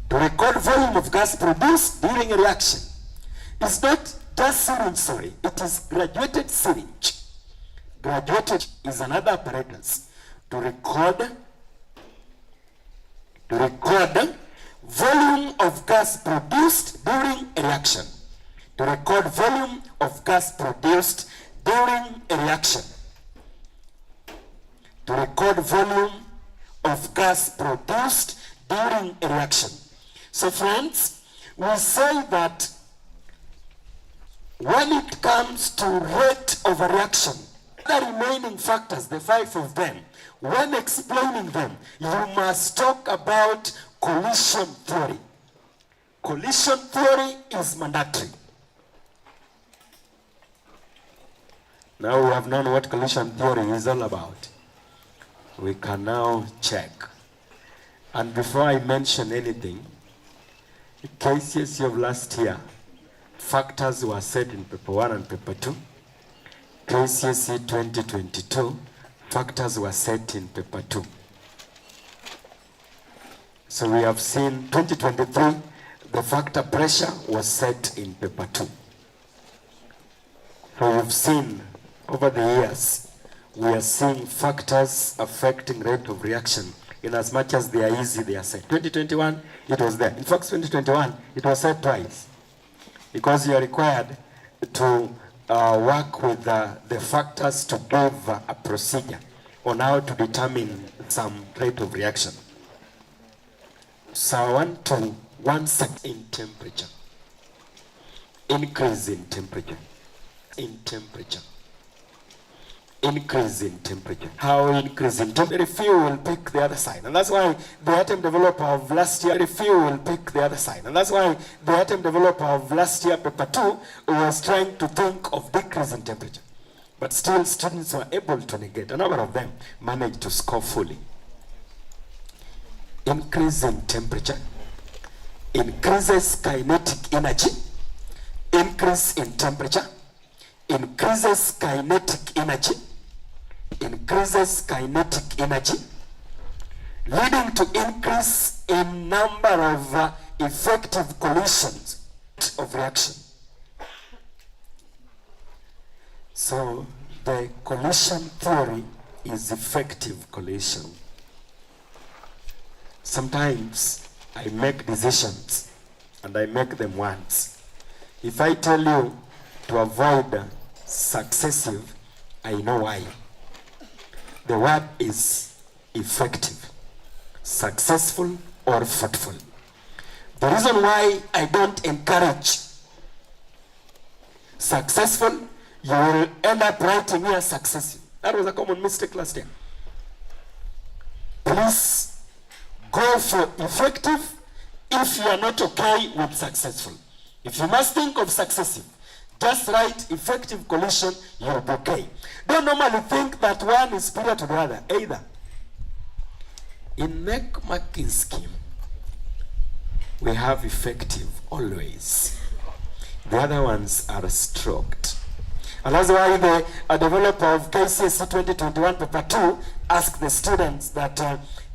To record volume of gas produced during a reaction. It's not just syringe, sorry. It is graduated syringe. Graduated is another apparatus to record volume of gas produced during a reaction. To record volume of gas produced during a reaction. To record volume of gas produced during a reaction. So friends, we say that when it comes to rate of a reaction, the remaining factors, the 5 of them, when explaining them, you must talk about collision theory. Collision theory is mandatory. Now we have known what collision theory is all about. We can now check. And before I mention anything, KCSE of last year, factors were set in paper 1 and paper 2. KCSE 2022, factors were set in paper 2. So we have seen 2023, the factor pressure was set in paper 2. So we've seen over the years, we are seeing factors affecting rate of reaction. In as much as they are easy, they are set. 2021, it was there. In fact, 2021, it was set twice. Because you are required to work with the factors to give a procedure on how to determine some rate of reaction. So I want to, in temperature. Increase in temperature. In temperature. Increase in temperature. How increase in temperature? Very few will pick the other side. And that's why the atom developer of last year, very few will pick the other side. And that's why the atom developer of last year, paper 2, was trying to think of decrease in temperature. But still, students were able to negate. A number of them managed to score fully. Increase in temperature increases kinetic energy. Increase in temperature increases kinetic energy. Increases kinetic energy, leading to increase in number of effective collisions of reaction. So the collision theory is effective collision. Sometimes I make decisions and I make them once. If I tell you to avoid successive, I know why. The word is effective, successful or fruitful. The reason why I don't encourage successful, you will end up writing here successive. That was a common mistake last year. Please go for effective if you are not okay with successful. If you must think of successive, just write effective collision, you'll be okay. Don't normally think that one is superior to the other, either. In neck marking scheme, we have effective always. The other ones are stroked. And that's why the developer of KCSE 2021 paper 2 asked the students that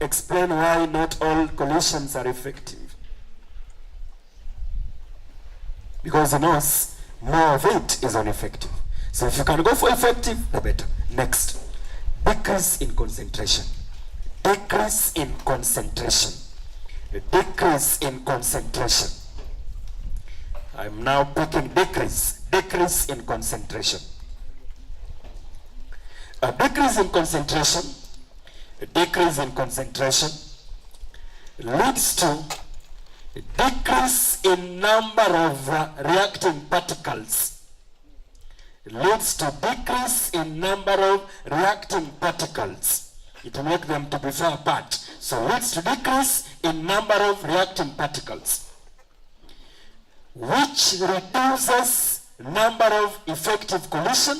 explain why not all collisions are effective. Because he knows more of it is ineffective. So if you can go for effective, the better. Next, decrease in concentration. Decrease in concentration. Decrease in concentration. I'm now picking decrease. Decrease in concentration. A decrease in concentration, a decrease in concentration leads to a decrease in number of reacting particles. It leads to decrease in number of reacting particles. It will make them to be far apart. So leads to decrease in number of reacting particles, which reduces number of effective collision,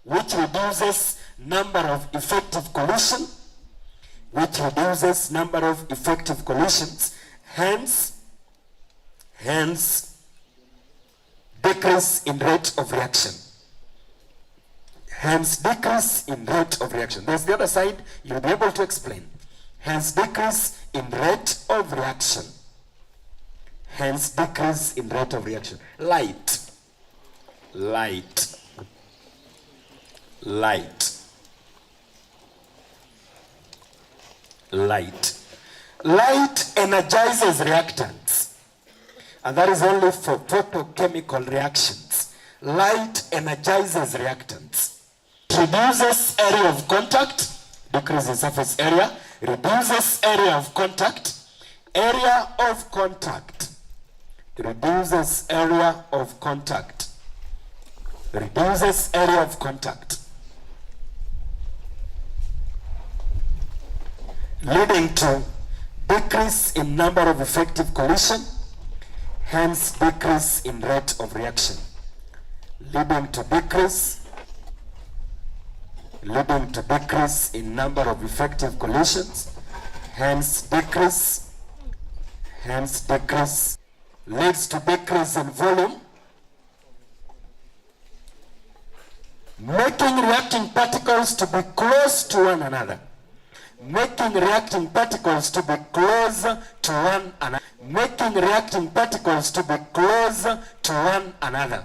which reduces number of effective collision, which reduces number of effective collisions, hence decrease in rate of reaction. Hence decrease in rate of reaction. There's the other side, you'll be able to explain. Hence decrease in rate of reaction. Hence decrease in rate of reaction. Light. Light. Light. Light. Light energizes reactants. And that is only for photochemical reactions. Light energizes reactants. Reduces area of contact, decreases surface area, reduces area of contact, area of contact, reduces area of contact, reduces area of contact, leading to decrease in number of effective collision, hence decrease in rate of reaction, leading to decrease in number of effective collisions, hence decrease, leads to decrease in volume, making reacting particles to be close to one another. Making reacting particles to be closer to one another. Making reacting particles to be closer to one another.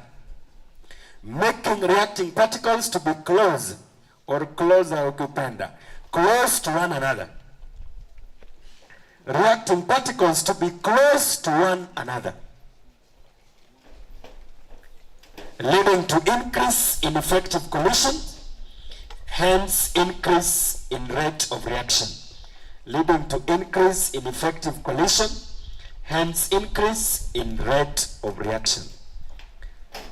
Making reacting particles to be close or closer ukipenda, close to one another. Reacting particles to be close to one another, leading to increase in effective collision, hence increase in rate of reaction. Leading to increase in effective collision, hence increase in rate of reaction.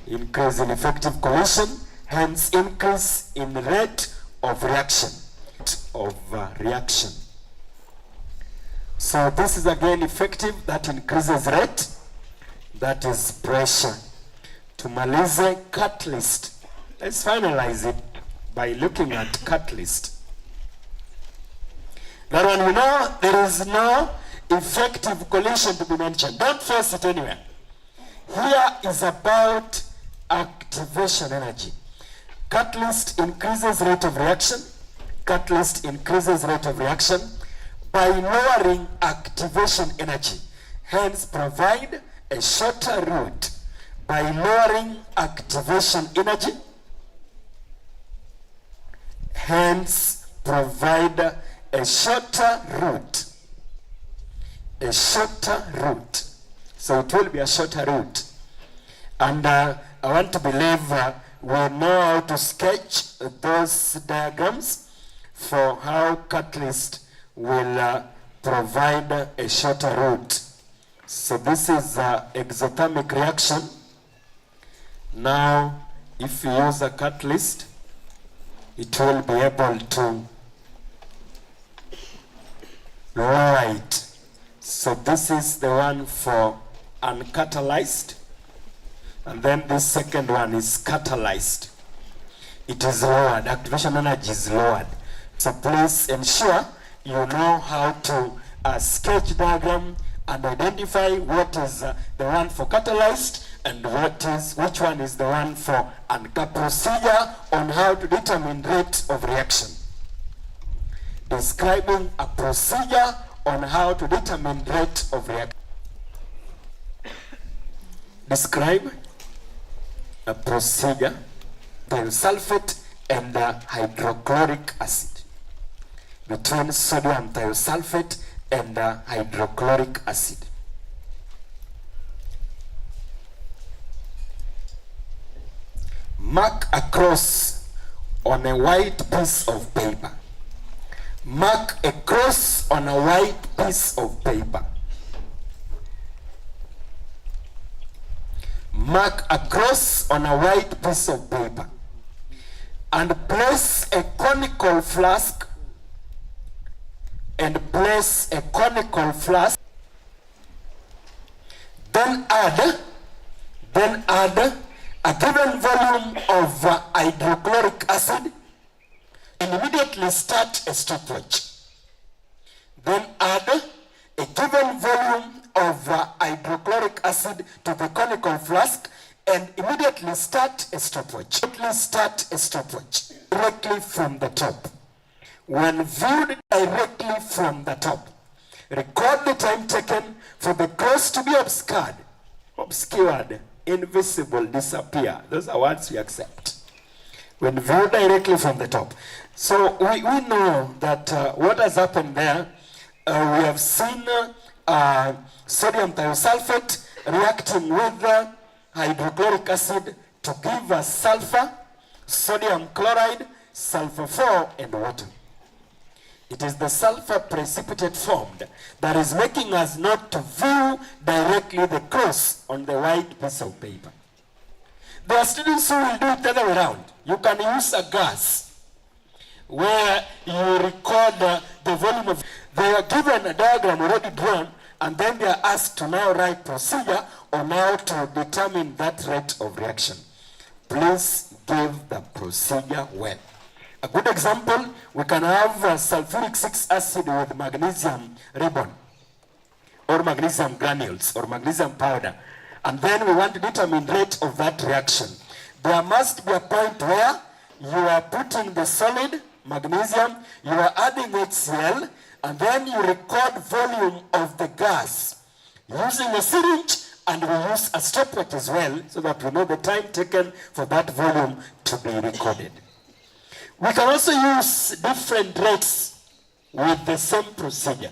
Increase in effective collision, hence increase in rate of reaction. So this is again effective, that increases rate, that is pressure. Tumalize catalyst. Let's finalize it by looking at catalyst. That one we know there is no effective collision to be mentioned. Don't force it anywhere. Here is about activation energy. Catalyst increases rate of reaction. Catalyst increases rate of reaction by lowering activation energy. Hence provide a shorter route by lowering activation energy. hence provide a shorter route. A shorter route. So it will be a shorter route. And I want to believe we know how to sketch those diagrams for how catalyst will provide a shorter route. So this is exothermic reaction. Now, if you use a catalyst, it will be able to lower it. So this is the one for uncatalyzed, and then this second one is catalyzed. It is lowered, activation energy is lowered. So please ensure you know how to sketch diagram and identify what is the one for catalyzed and which one is the one for uncatalyzed. Procedure on how to determine rate of reaction. Describing a procedure on how to determine rate of reaction. Describe a procedure thiosulfate and hydrochloric acid, between sodium thiosulfate and hydrochloric acid. Mark a cross on a white piece of paper. Mark a cross on a white piece of paper. Mark a cross on a white piece of paper. And place a conical flask. And place a conical flask. Then add a given volume of hydrochloric acid and immediately start a stopwatch. Then add a given volume of hydrochloric acid to the conical flask and immediately start a stopwatch. Directly from the top. When viewed directly from the top, record the time taken for the cross to be obscured, invisible, disappear. Those are words we accept. When viewed directly from the top. So we know that what has happened there, we have seen sodium thiosulfate reacting with hydrochloric acid to give us sulfur, sodium chloride, sulfur 4, and water. It is the sulfur precipitate formed that is making us not to view directly the cross on the white piece of paper. There are students who will do it the other way around. You can use a gas where you record the volume of. They are given a diagram already drawn, and then they are asked to now write procedure on how to determine that rate of reaction. Please give the procedure well. A good example, we can have sulfuric 6 acid with magnesium ribbon, or magnesium granules, or magnesium powder. And then we want to determine rate of that reaction. There must be a point where you are putting the solid magnesium, you are adding HCl, and then you record volume of the gas using a syringe, and we use a stopwatch as well, so that we know the time taken for that volume to be recorded. We can also use different rates with the same procedure.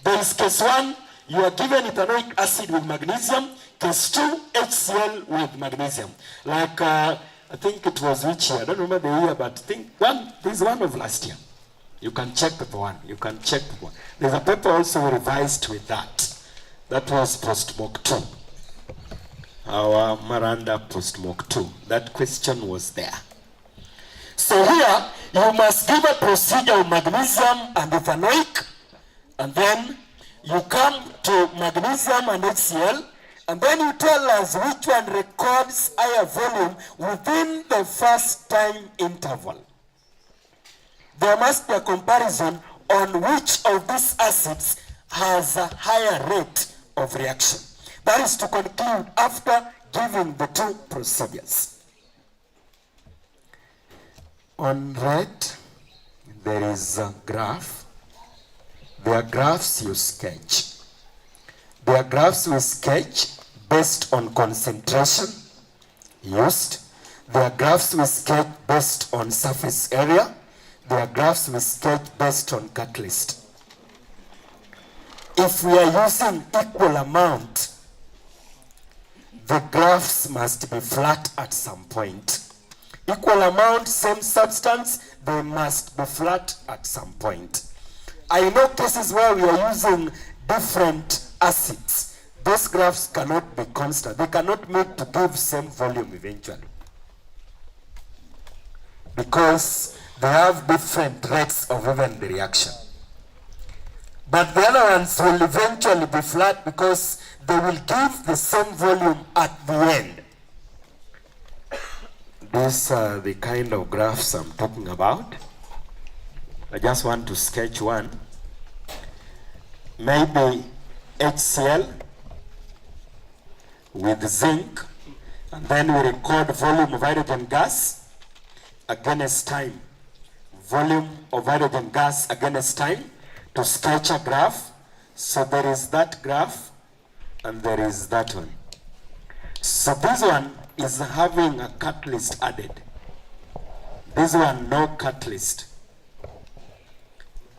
There is case 1, you are given ethanoic acid with magnesium. Case 2, HCl with magnesium. Like, I think it was which year? I don't remember the year, but I think this one of last year. You can check the one. There's a paper also revised with that. That was post-mock 2. Our Maranda post-mock 2. That question was there. So here, you must give a procedure of magnesium and ethanoic, and then you come to magnesium and HCl, and then you tell us which one records higher volume within the first time interval. There must be a comparison on which of these acids has a higher rate of reaction. That is to conclude after giving the two procedures. On right, there is a graph. There are graphs you sketch. There are graphs we sketch based on concentration used. There are graphs we sketch based on surface area. There are graphs we sketch based on catalyst. If we are using equal amount, the graphs must be flat at some point. Equal amount, same substance, they must be flat at some point. I know cases where we are using different acids. Those graphs cannot be constant. They cannot meet to give same volume eventually, because they have different rates of even the reaction. But the other ones will eventually be flat because they will give the same volume at the end. These are the kind of graphs I'm talking about. I just want to sketch one. Maybe HCl with zinc, and then we record volume of hydrogen gas against time. Volume of hydrogen gas against time to sketch a graph. So there is that graph and there is that one. So this one is having a catalyst added. This one no catalyst.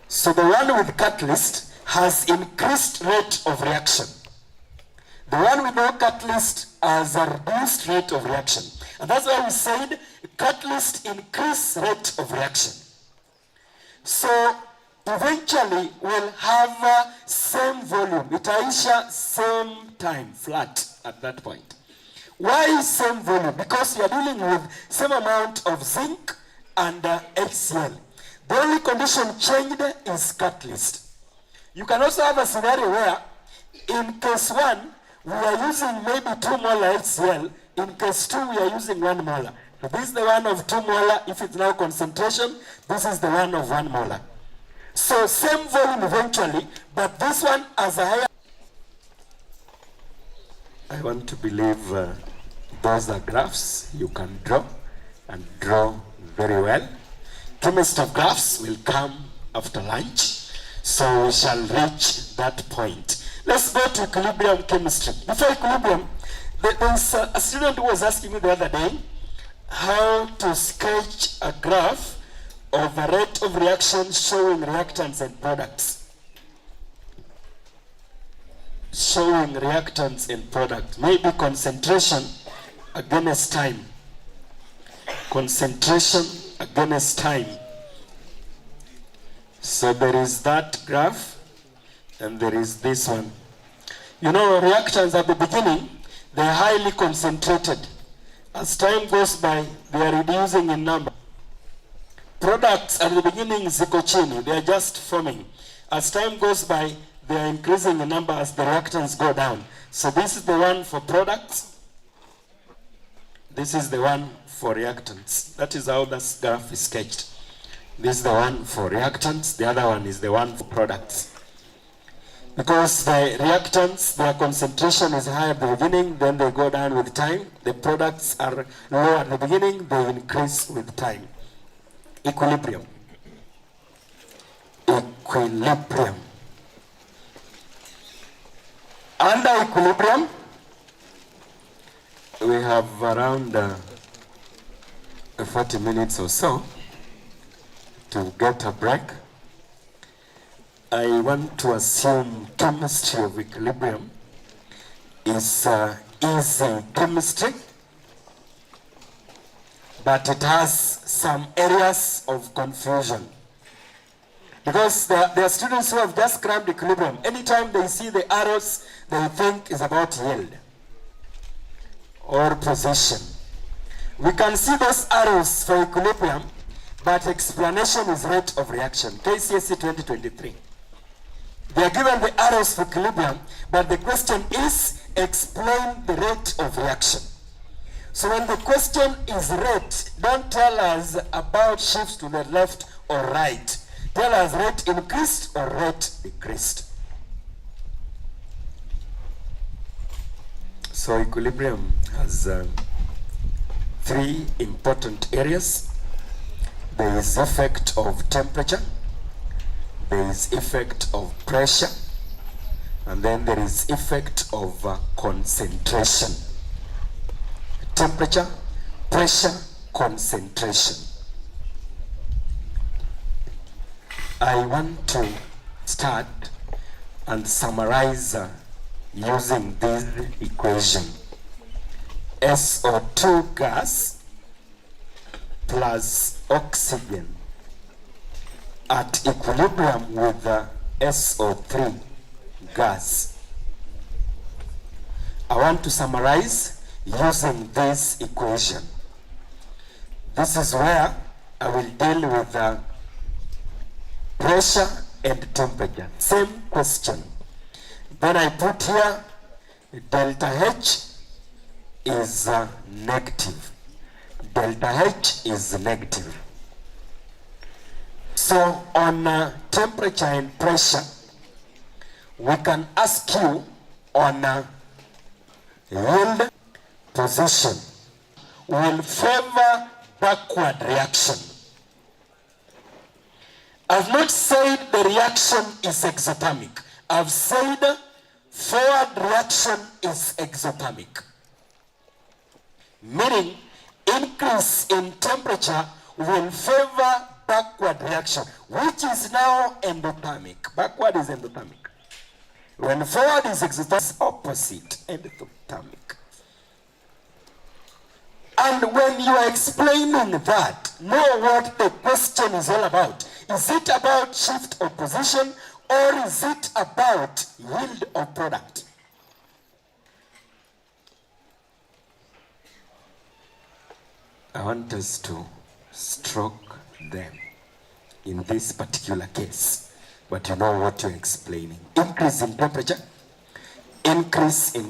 So the one with catalyst has increased rate of reaction. The one with no catalyst has a reduced rate of reaction. And that's why we said catalyst increase rate of reaction. So eventually we'll have same volume. Itaisha same time, flat at that point. Why same volume? Because you are dealing with same amount of zinc and HCl. The only condition changed is catalyst. You can also have a scenario where in case 1, we are using maybe 2 molar HCl. In case 2, we are using 1 molar. So this is the one of 2 molar. If it's now concentration, this is the one of 1 molar. So same volume eventually, but this one has a higher. I want to believe those are graphs you can draw and draw very well. Chemist of graphs will come after lunch, so we shall reach that point. Let's go to equilibrium chemistry. Before equilibrium, there's a student who was asking me the other day how to sketch a graph of a rate of reaction showing reactants and products. Showing reactants and product. Maybe concentration against time. Concentration against time. So there is that graph and there is this one. You know, reactants at the beginning, they're highly concentrated. As time goes by, they are reducing in number. Products at the beginning, ziko chini, they are just forming. As time goes by, they are increasing in number as the reactants go down. So this is the one for products. This is the one for reactants. That is how this graph is sketched. This is the one for reactants. The other one is the one for products. Because the reactants, their concentration is high at the beginning, then they go down with time. The products are low at the beginning, they increase with time. Equilibrium. Equilibrium. Under equilibrium, we have around 40 minutes or so to get a break. I want to assume chemistry of equilibrium is easy chemistry, but it has some areas of confusion. Because there are students who have just crammed equilibrium. Anytime they see the arrows, they think it's about yield or position. We can see those arrows for equilibrium, but explanation is rate of reaction. KCSE 2023. They are given the arrows for equilibrium, but the question is explain the rate of reaction. So when the question is rate, don't tell us about shifts to the left or right. Tell us rate increased or rate decreased. So equilibrium has 3 important areas. There is effect of temperature, there is effect of pressure, and then there is effect of concentration. Temperature, pressure, concentration. I want to start and summarize using this equation. SO2 gas plus oxygen at equilibrium with the SO3 gas. I want to summarize using this equation. This is where I will deal with the pressure and temperature. Same question. Then I put here delta H is negative. Delta H is negative. So on temperature and pressure, we can ask you on yield position will favor backward reaction. I've not said the reaction is exothermic. I've said forward reaction is exothermic. Meaning increase in temperature will favor backward reaction, which is now endothermic. Backward is endothermic. When forward is exothermic, it's opposite, endothermic. And when you are explaining that, know what the question is all about. Is it about shift of position, or is it about yield of product? I want us to stroke them in this particular case, but you know what you're explaining. Increase in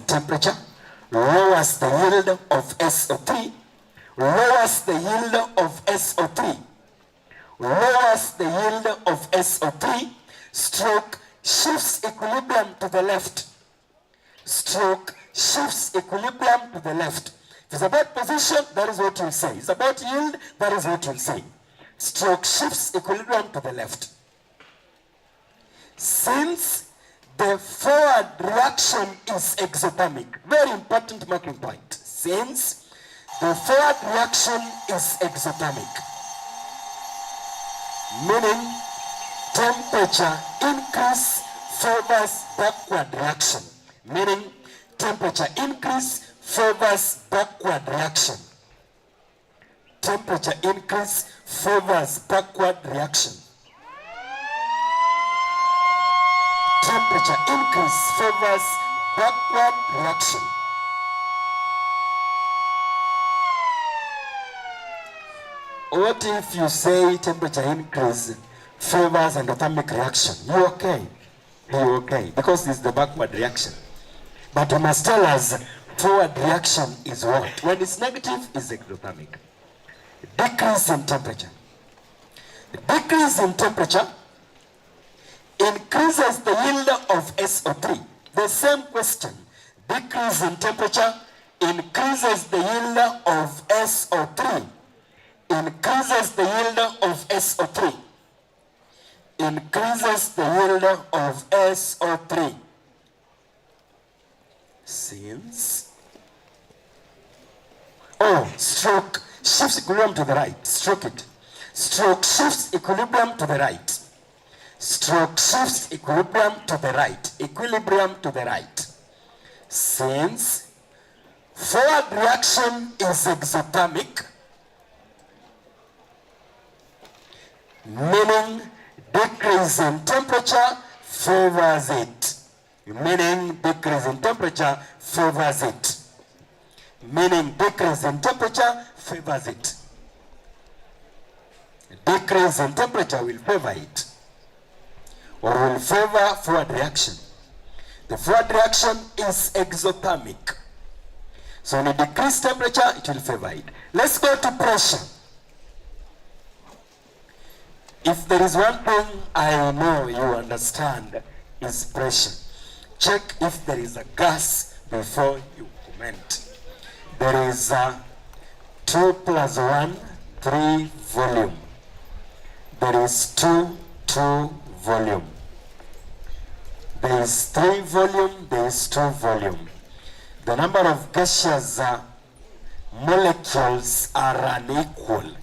temperature, lowers the yield of SO3, lowers the yield of SO3, lowers the yield of SO3, stroke shifts equilibrium to the left, stroke shifts equilibrium to the left. If it's about position, that is what you'll say. If it's about yield, that is what you'll say. Stroke shifts equilibrium to the left. Since the forward reaction is exothermic, very important marking point. Since the forward reaction is exothermic, meaning temperature increase favors backward reaction. Meaning temperature increase favors backward reaction. Temperature increase favors backward reaction. Temperature increase favors backward reaction. What if you say temperature increase favors endothermic reaction? You okay? You okay? Because it's the backward reaction. But you must tell us forward reaction is what? When it's negative, it's exothermic. Decrease in temperature. Decrease in temperature increases the yield of SO3. The same question. Decrease in temperature increases the yield of SO3. Increases the yield of SO3. Increases the yield of SO3. Since stroke shifts equilibrium to the right. Stroke it. Stroke shifts equilibrium to the right. Stroke shifts equilibrium to the right. Equilibrium to the right. Since forward reaction is exothermic, meaning decrease in temperature favors it. Meaning decrease in temperature favors it. Meaning decrease in temperature favors it. Decrease in temperature will favor it, or will favor forward reaction. The forward reaction is exothermic. So when you decrease temperature, it will favor it. Let's go to pressure. If there is one thing I know you understand is pressure. Check if there is a gas before you comment. There is 2 plus 1, 3 volume. There is 2 volume. There is 3 volume, there is 2 volume. The number of gaseous molecules are unequal.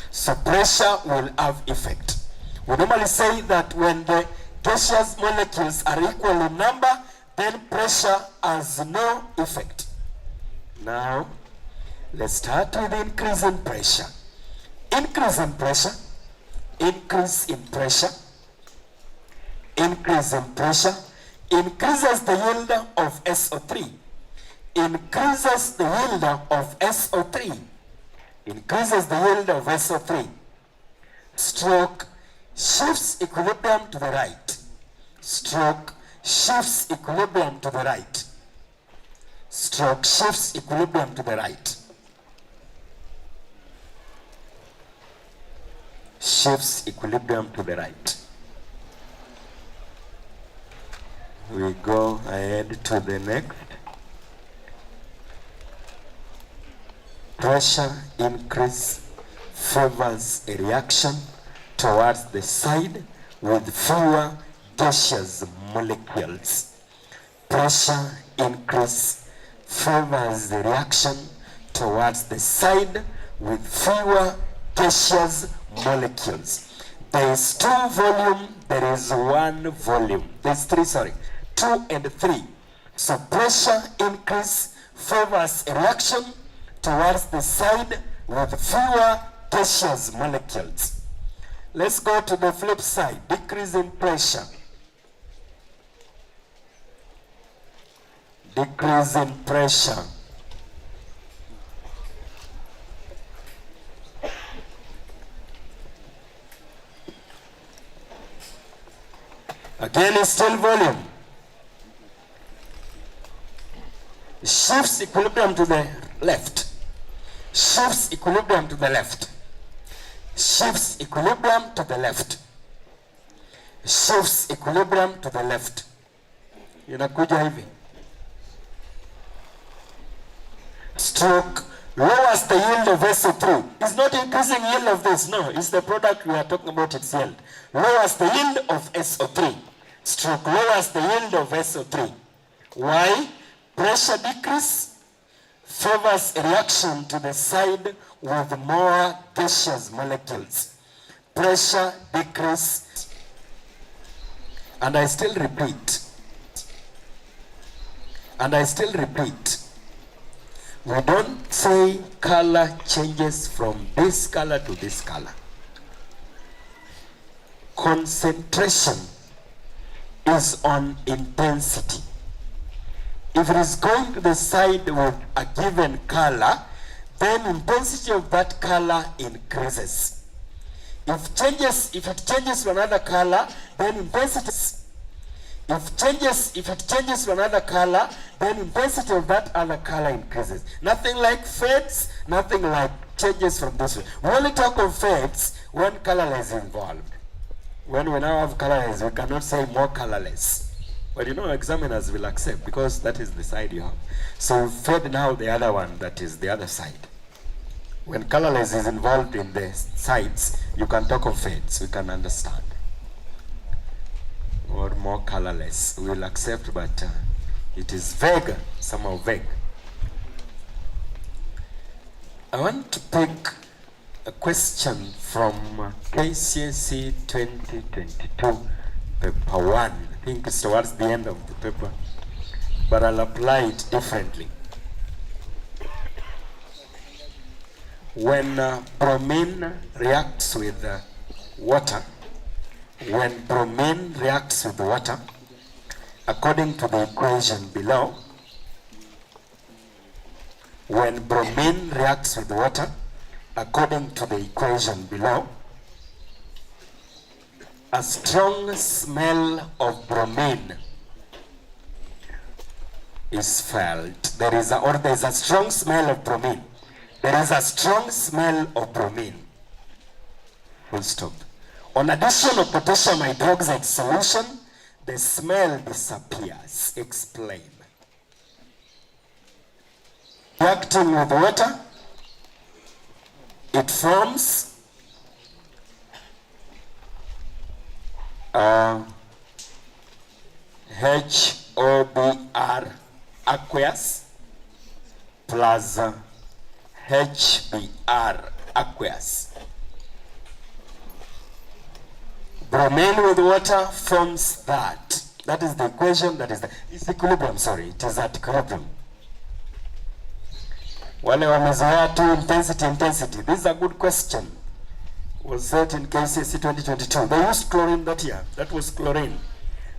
So pressure will have effect. We normally say that when the gaseous molecules are equal in number, then pressure has no effect. Now, let's start with increase in pressure. Increase in pressure, increase in pressure, increase in pressure, increases the yield of SO3, increases the yield of SO3, increases the yield of SO3, stroke shifts equilibrium to the right, stroke shifts equilibrium to the right, stroke shifts equilibrium to the right, shifts equilibrium to the right. We go ahead to the next. Pressure increase favors a reaction towards the side with fewer gaseous molecules. Pressure increase favors the reaction towards the side with fewer gaseous molecules. There is 2 volume, there is 1 volume. There's 3, sorry. 2 and 3. So pressure increase favors a reaction towards the side with fewer gaseous molecules. Let's go to the flip side. Decrease in pressure. Decrease in pressure. Again, it's still volume. Shifts equilibrium to the left. Shifts equilibrium to the left. Shifts equilibrium to the left. Shifts equilibrium to the left. Inakuja hivi. Stroke lowers the yield of SO3. It's not increasing yield of this. No, it's the product we are talking about, its yield. Lowers the yield of SO3. Stroke lowers the yield of SO3. Why? Pressure decrease favors a reaction to the side with more gaseous molecules. Pressure decrease. And I still repeat. We don't say color changes from this color to this color. Concentration is on intensity. If it is going to the side with a given color, then intensity of that color increases. If it changes to another color, then intensity. If it changes to another color, then intensity of that other color increases. Nothing like fades, nothing like changes from this way. We only talk of fades when colorless is involved. When we now have colorless, we cannot say more colorless. But examiners will accept because that is the side you have. So fade now the other one, that is the other side. When colorless is involved in the sides, you can talk of fades, we can understand. Or more colorless, we will accept, but it is vague, somehow vague. I want to pick a question from KCSE 2022, paper 1. I think it's towards the end of the paper, but I'll apply it differently. When bromine reacts with water, according to the equation below, when bromine reacts with water, according to the equation below, a strong smell of bromine is felt. There is a strong smell of bromine. There is a strong smell of bromine. Full stop. On addition of potassium hydroxide solution, the smell disappears. Explain. Reacting with water, it forms HOBr aqueous plus HBr aqueous. Bromine with water forms that. That is the equation, it's equilibrium, sorry, it is at equilibrium. Wale wamezoea tu intensity. This is a good question. Was set in KCSE 2022. They used chlorine that year. That was chlorine.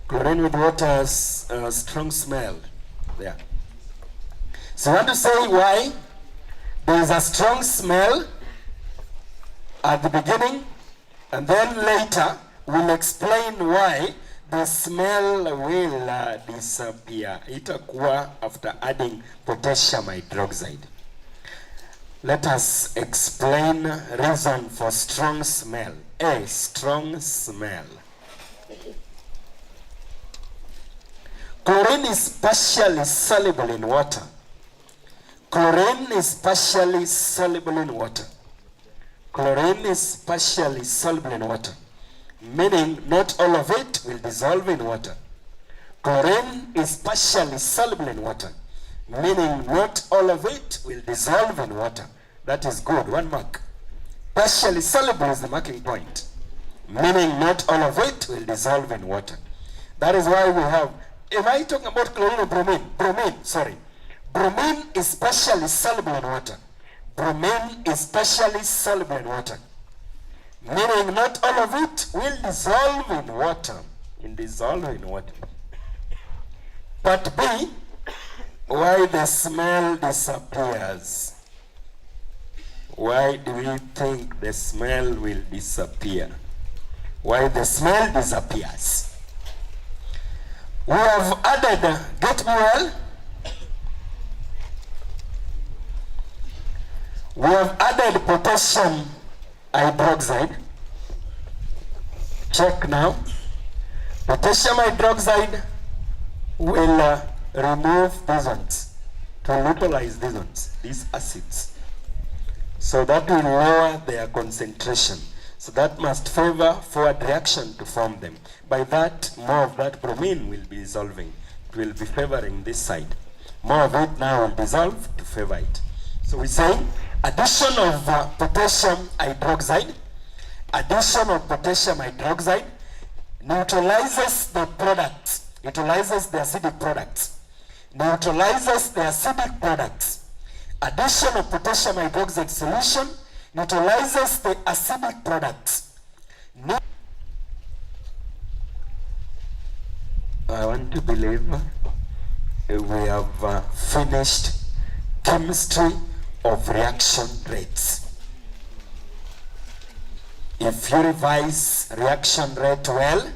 Chlorine with water has a strong smell. There. So I want to say why there is a strong smell at the beginning, and then later we'll explain why the smell will disappear. Itakuwa after adding potassium hydroxide. Let us explain reason for strong smell. A strong smell. Chlorine is partially soluble in water. Chlorine is partially soluble in water. Chlorine is partially soluble in water, meaning not all of it will dissolve in water. Chlorine is partially soluble in water, meaning not all of it will dissolve in water. That is good, 1 mark. Partially soluble is the marking point, meaning not all of it will dissolve in water. That is why we have, am I talking about chlorine or bromine? Bromine is partially soluble in water. Bromine is partially soluble in water, meaning not all of it will dissolve in water. Part B, why the smell disappears. Why do we think the smell will disappear? Why the smell disappears? We have added, get me well? We have added potassium hydroxide. Check now. Potassium hydroxide will remove these ones, to neutralize these ones, these acids. So that will lower their concentration. So that must favor forward reaction to form them. By that, more of that bromine will be dissolving. It will be favoring this side. More of it now will dissolve to favor it. So we say addition of potassium hydroxide neutralizes the products, neutralizes the acidic products. Addition of potassium hydroxide solution neutralizes the acidic products. I want to believe we have finished chemistry of reaction rates. If you revise reaction rate well,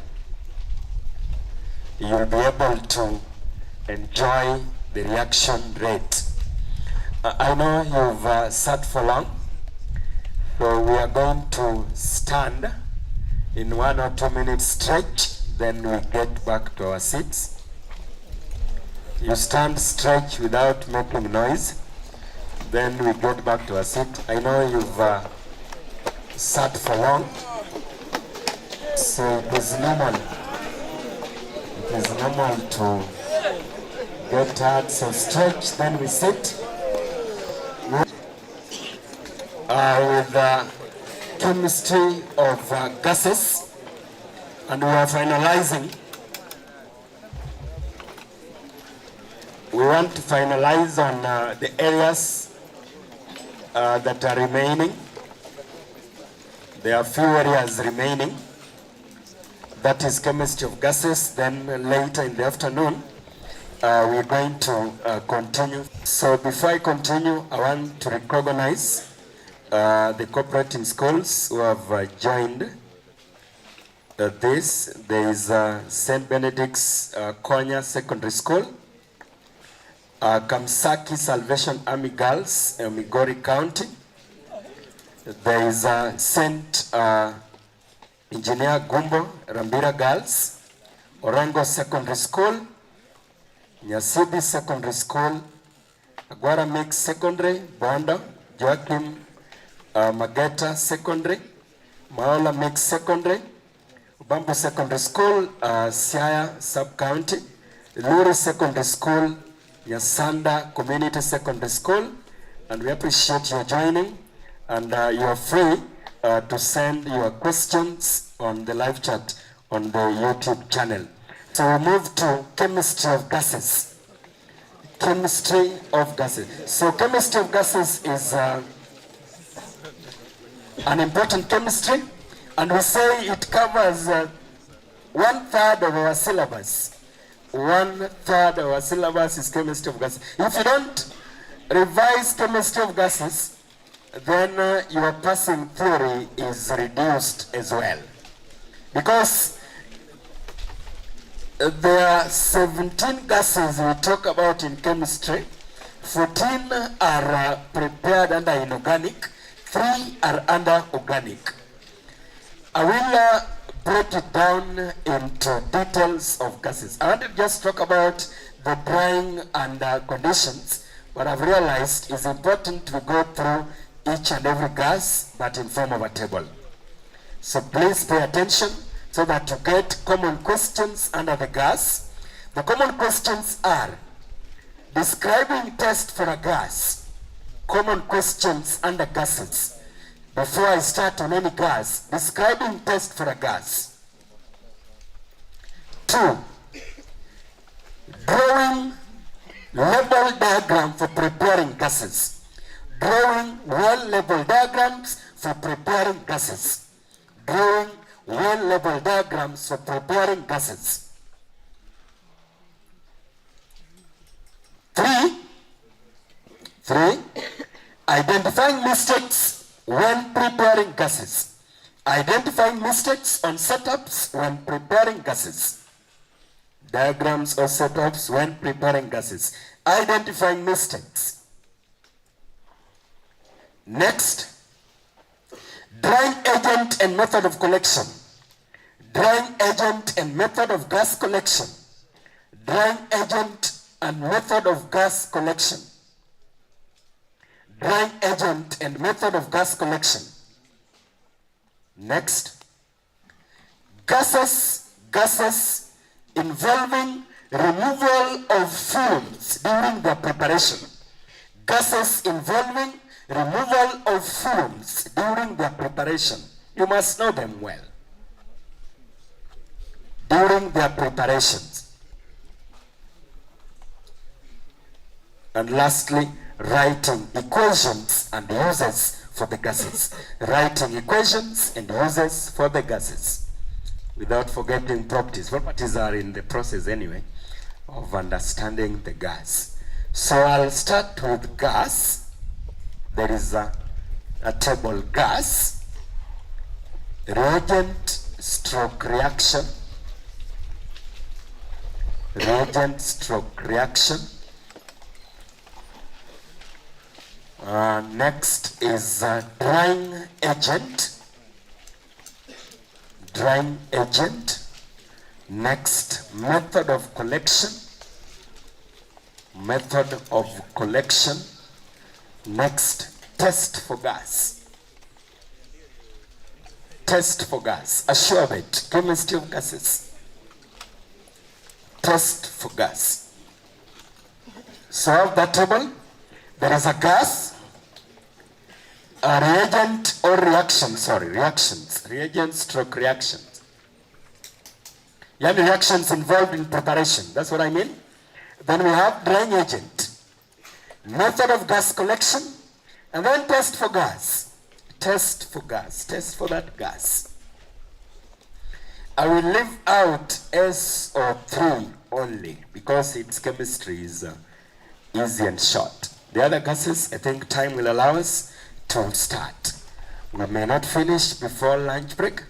you'll be able to enjoy the reaction rate. I know you've sat for long, so we are going to stand in 1 or 2 minutes stretch, then we get back to our seats. You stand, stretch without making noise, then we get back to our seat. I know you've sat for long, so it is normal. It is normal to get tired, so stretch, then we sit. With chemistry of gases, and we are finalizing. We want to finalize on the areas that are remaining. There are few areas remaining. That is chemistry of gases. Then later in the afternoon, we're going to continue. So before I continue, I want to recognize the cooperating schools who have joined this. There is St. Benedict's Konya Secondary School, Kamsaki Salvation Army Girls, Migori County. There is St. Engineer Gumbo Rambira Girls, Orango Secondary School, Nyasibi Secondary School, Agwara Mix Secondary, Bondo, Joachim Mageta Secondary, Maola Mix Secondary, Ubambo Secondary School, Siaya Sub-County, Luri Secondary School, Yasanda Community Secondary School, and we appreciate your joining, and you are free to send your questions on the live chat on the YouTube channel. So we move to chemistry of gases. Chemistry of gases. So chemistry of gases is an important chemistry, and we say it covers 1/3 of our syllabus. 1/3 of our syllabus is chemistry of gases. If you don't revise chemistry of gases, then your passing theory is reduced as well. Because there are 17 gases we talk about in chemistry. 14 are prepared under inorganic, 3 are under organic. I will break it down into details of gases. I want to just talk about the drying and conditions, but I've realized it's important to go through each and every gas, but in form of a table. So please pay attention so that you get common questions under the gas. The common questions are describing test for a gas. Common questions under gases. Before I start on any gas, describing test for a gas. 2, drawing label diagram for preparing gases. Drawing well-labeled diagrams for preparing gases. Drawing well-labeled diagrams for preparing gases. 3, identifying mistakes when preparing gases. Identifying mistakes on setups when preparing gases. Diagrams or setups when preparing gases. Identifying mistakes. Next, drying agent and method of collection. Drying agent and method of gas collection. Drying agent and method of gas collection. Drying agent and method of gas collection. Next, gases involving removal of fumes during the preparation. Gases involving removal of fumes during their preparation. You must know them well. During their preparations. And lastly, writing equations and uses for the gases. Writing equations and uses for the gases. Without forgetting properties. Properties are in the process anyway of understanding the gas. So I'll start with gas. There is a table gas, reagent stroke reaction, reagent stroke reaction. Next is drying agent, drying agent. Next, method of collection, method of collection. Next, test for gas. Test for gas. Assured chemistry of gases. Test for gas. So of that table, there is a gas, a reagent or reaction, reactions. Reagent stroke reactions. You have reactions involved in preparation. That's what I mean. Then we have drying agent. Method of gas collection, and then test for gas. Test for gas. Test for that gas. I will leave out SO3 only because its chemistry is easy and short. The other gases, I think time will allow us to start. We may not finish before lunch break,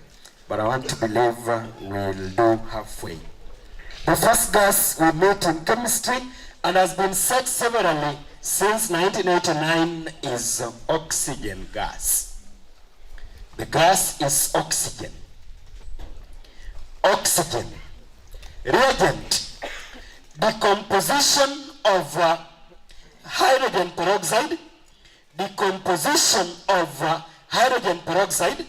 but I want to believe we'll do halfway. The first gas we meet in chemistry and has been said severally since 1989 is oxygen gas. The gas is oxygen. Oxygen. Reagent. Decomposition of hydrogen peroxide. Decomposition of hydrogen peroxide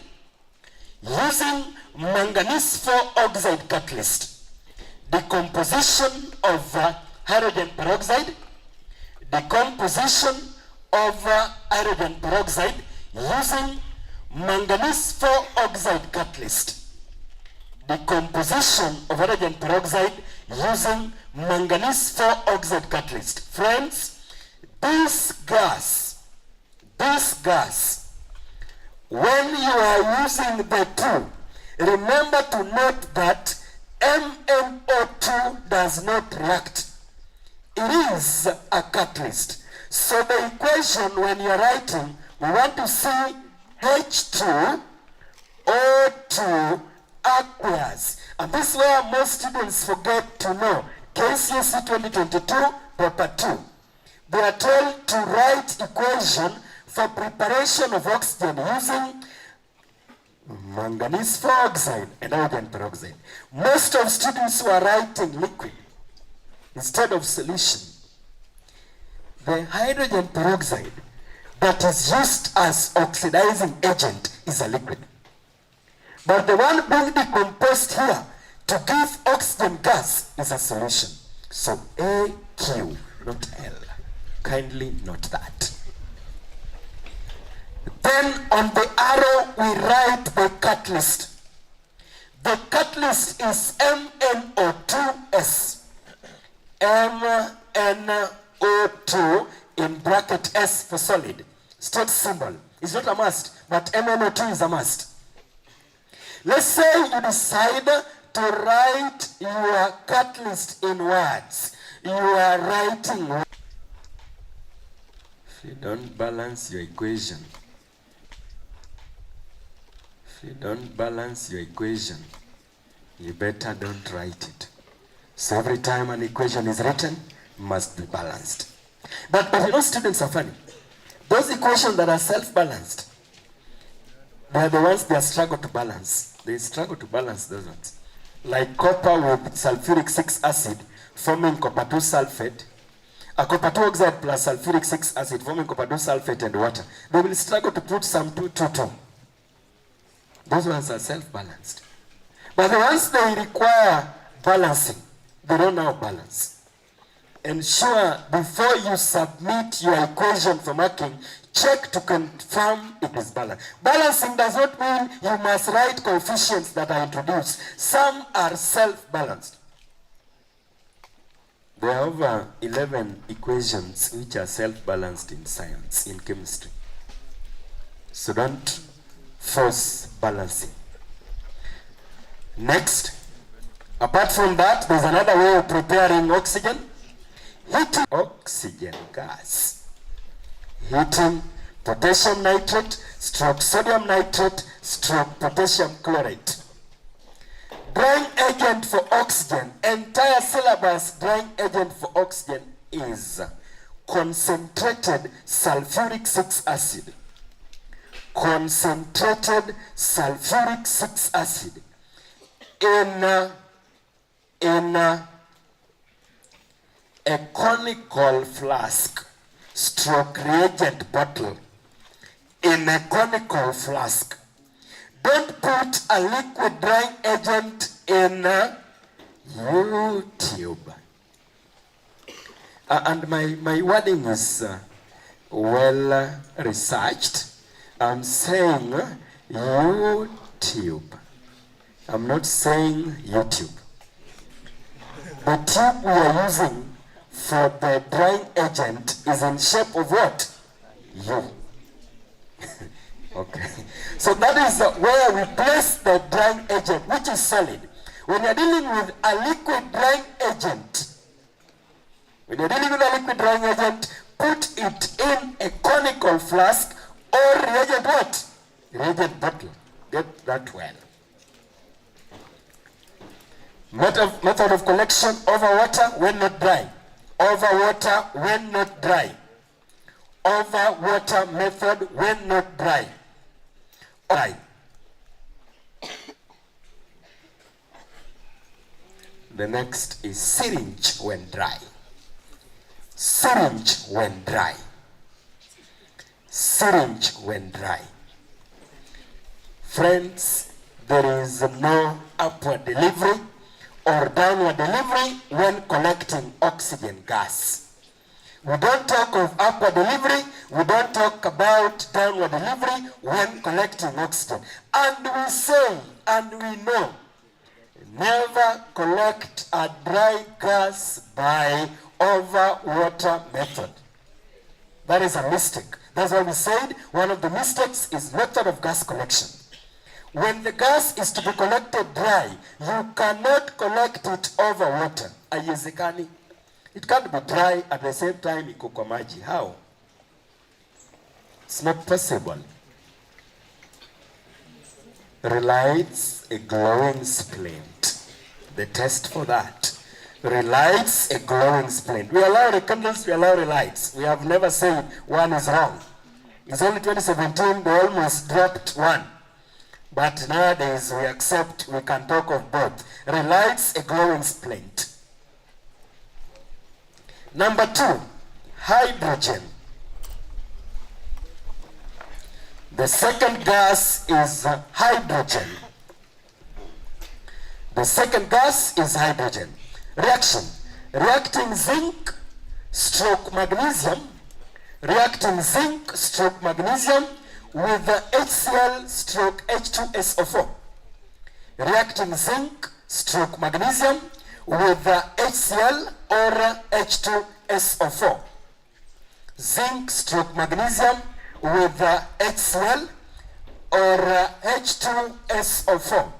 using manganese 4 oxide catalyst. Decomposition of hydrogen peroxide. Decomposition of hydrogen peroxide using manganese 4 oxide catalyst. Decomposition of hydrogen peroxide using manganese 4 oxide catalyst. Friends, this gas, when you are using the two, remember to note that MnO2 does not react. It is a catalyst. So the equation, when you're writing, we want to see H2O2 aqueous. And this is where most students forget to know. KCSE 2022, paper 2. They are told to write equation for preparation of oxygen using manganese 4 oxide and hydrogen peroxide. Most of students who are writing liquid instead of solution. The hydrogen peroxide that is used as oxidizing agent is a liquid. But the one being decomposed here to give oxygen gas is a solution. So AQ, not L. Kindly note that. Then on the arrow we write the catalyst. The catalyst is MnO2S. MnO2 in bracket S for solid. State symbol. It's not a must, but MnO2 is a must. Let's say you decide to write your catalyst in words. You are writing. If you don't balance your equation, you better don't write it. So every time an equation is written, must be balanced. But you know, students are funny. Those equations that are self-balanced, they are the ones they struggle to balance. They struggle to balance those ones. Like copper with sulfuric 6 acid forming copper 2 sulfate. A copper 2 oxide plus sulfuric 6 acid forming copper 2 sulfate and water. They will struggle to put some 2, 2, 2. Those ones are self-balanced. But the ones they require balancing, they don't know balance. Ensure before you submit your equation for marking, check to confirm it is balanced. Balancing does not mean you must write coefficients that are introduced. Some are self-balanced. There are over 11 equations which are self-balanced in science, in chemistry. So don't force balancing. Next, apart from that, there's another way of preparing oxygen. Heating oxygen gas. Heating potassium nitrate, stroke sodium nitrate, stroke potassium chlorate. Drying agent for oxygen, entire syllabus drying agent for oxygen is concentrated sulfuric 6 acid. Concentrated sulfuric 6 acid in a conical flask, stroke reagent bottle, in a conical flask. Don't put a liquid drying agent in a U-tube. And my wording is well researched. I'm saying U-tube. I'm not saying YouTube. The tube we are using for the drying agent is in shape of what? U. Okay. So that is where we place the drying agent, which is solid. When you're dealing with a liquid drying agent, put it in a conical flask or reagent what? Reagent bottle. Get that well. Method of collection: over water when not dry. Over water when not dry. Over water method when not dry. Dry. The next is syringe when dry. Syringe when dry. Syringe when dry. Friends, there is no upward delivery or downward delivery when collecting oxygen gas. We don't talk of upward delivery. We don't talk about downward delivery when collecting oxygen. And we say, and we know, never collect a dry gas by over water method. That is a mistake. That's why we said one of the mistakes is method of gas collection. When the gas is to be collected dry, you cannot collect it over water. Haiwezekani. It can't be dry at the same time iko kwa maji. How? It's not possible. Relights a glowing splint. The test for that. Relights a glowing splint. We allow the candles, we allow the lights. We have never said one is wrong. It's only 2017 they almost dropped one. But nowadays we accept, we can talk of both. Relights a glowing splint. Number 2, hydrogen. The second gas is hydrogen. The second gas is hydrogen. Reaction. Reacting zinc stroke magnesium. Reacting zinc stroke magnesium with the HCl stroke H2SO4. Reacting zinc stroke magnesium with the HCl or H2SO4. Zinc stroke magnesium with the HCl or H2SO4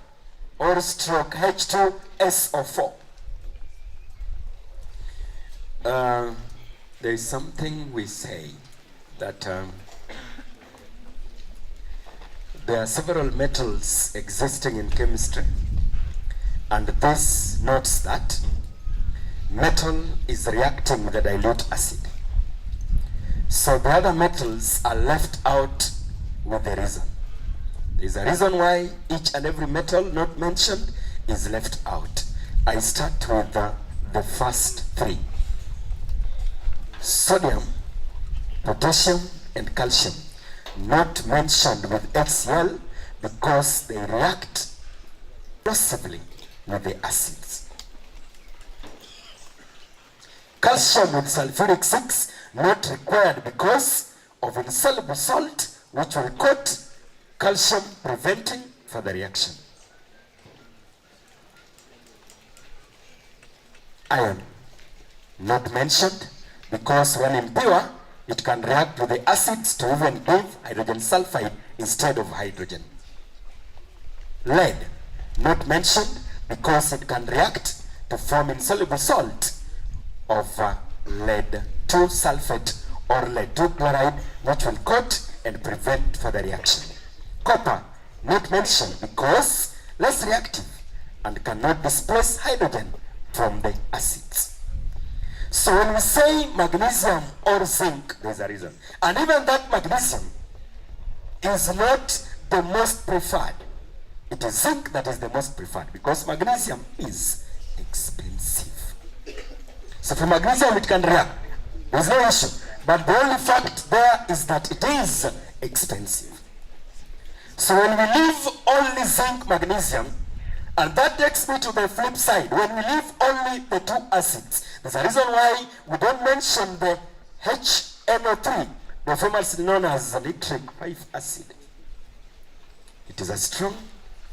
or stroke H2SO4. There is something we say that there are several metals existing in chemistry, and this notes that metal is reacting with a dilute acid. So the other metals are left out with a reason. There is a reason why each and every metal not mentioned is left out. I start with the first 3. Sodium, potassium, and calcium, not mentioned with HCl because they react possibly with the acids. Calcium with sulfuric 6, not required because of insoluble salt, which will coat calcium, preventing further reaction. Iron, not mentioned because when impure, it can react with the acids to even give hydrogen sulfide instead of hydrogen. Lead, not mentioned because it can react to form insoluble salt of lead 2 sulfate or lead 2 chloride, which will coat and prevent further reaction. Copper, not mentioned because less reactive and cannot displace hydrogen from the acids. So when we say magnesium or zinc, there's a reason. And even that magnesium is not the most preferred. It is zinc that is the most preferred because magnesium is expensive. So for magnesium it can react. There's no issue. But the only fact there is that it is expensive. So when we leave only zinc, magnesium, and that takes me to the flip side. When we leave only the 2 acids, there's a reason why we don't mention the HNO3, the famously known as nitric 5 acid. It is a strong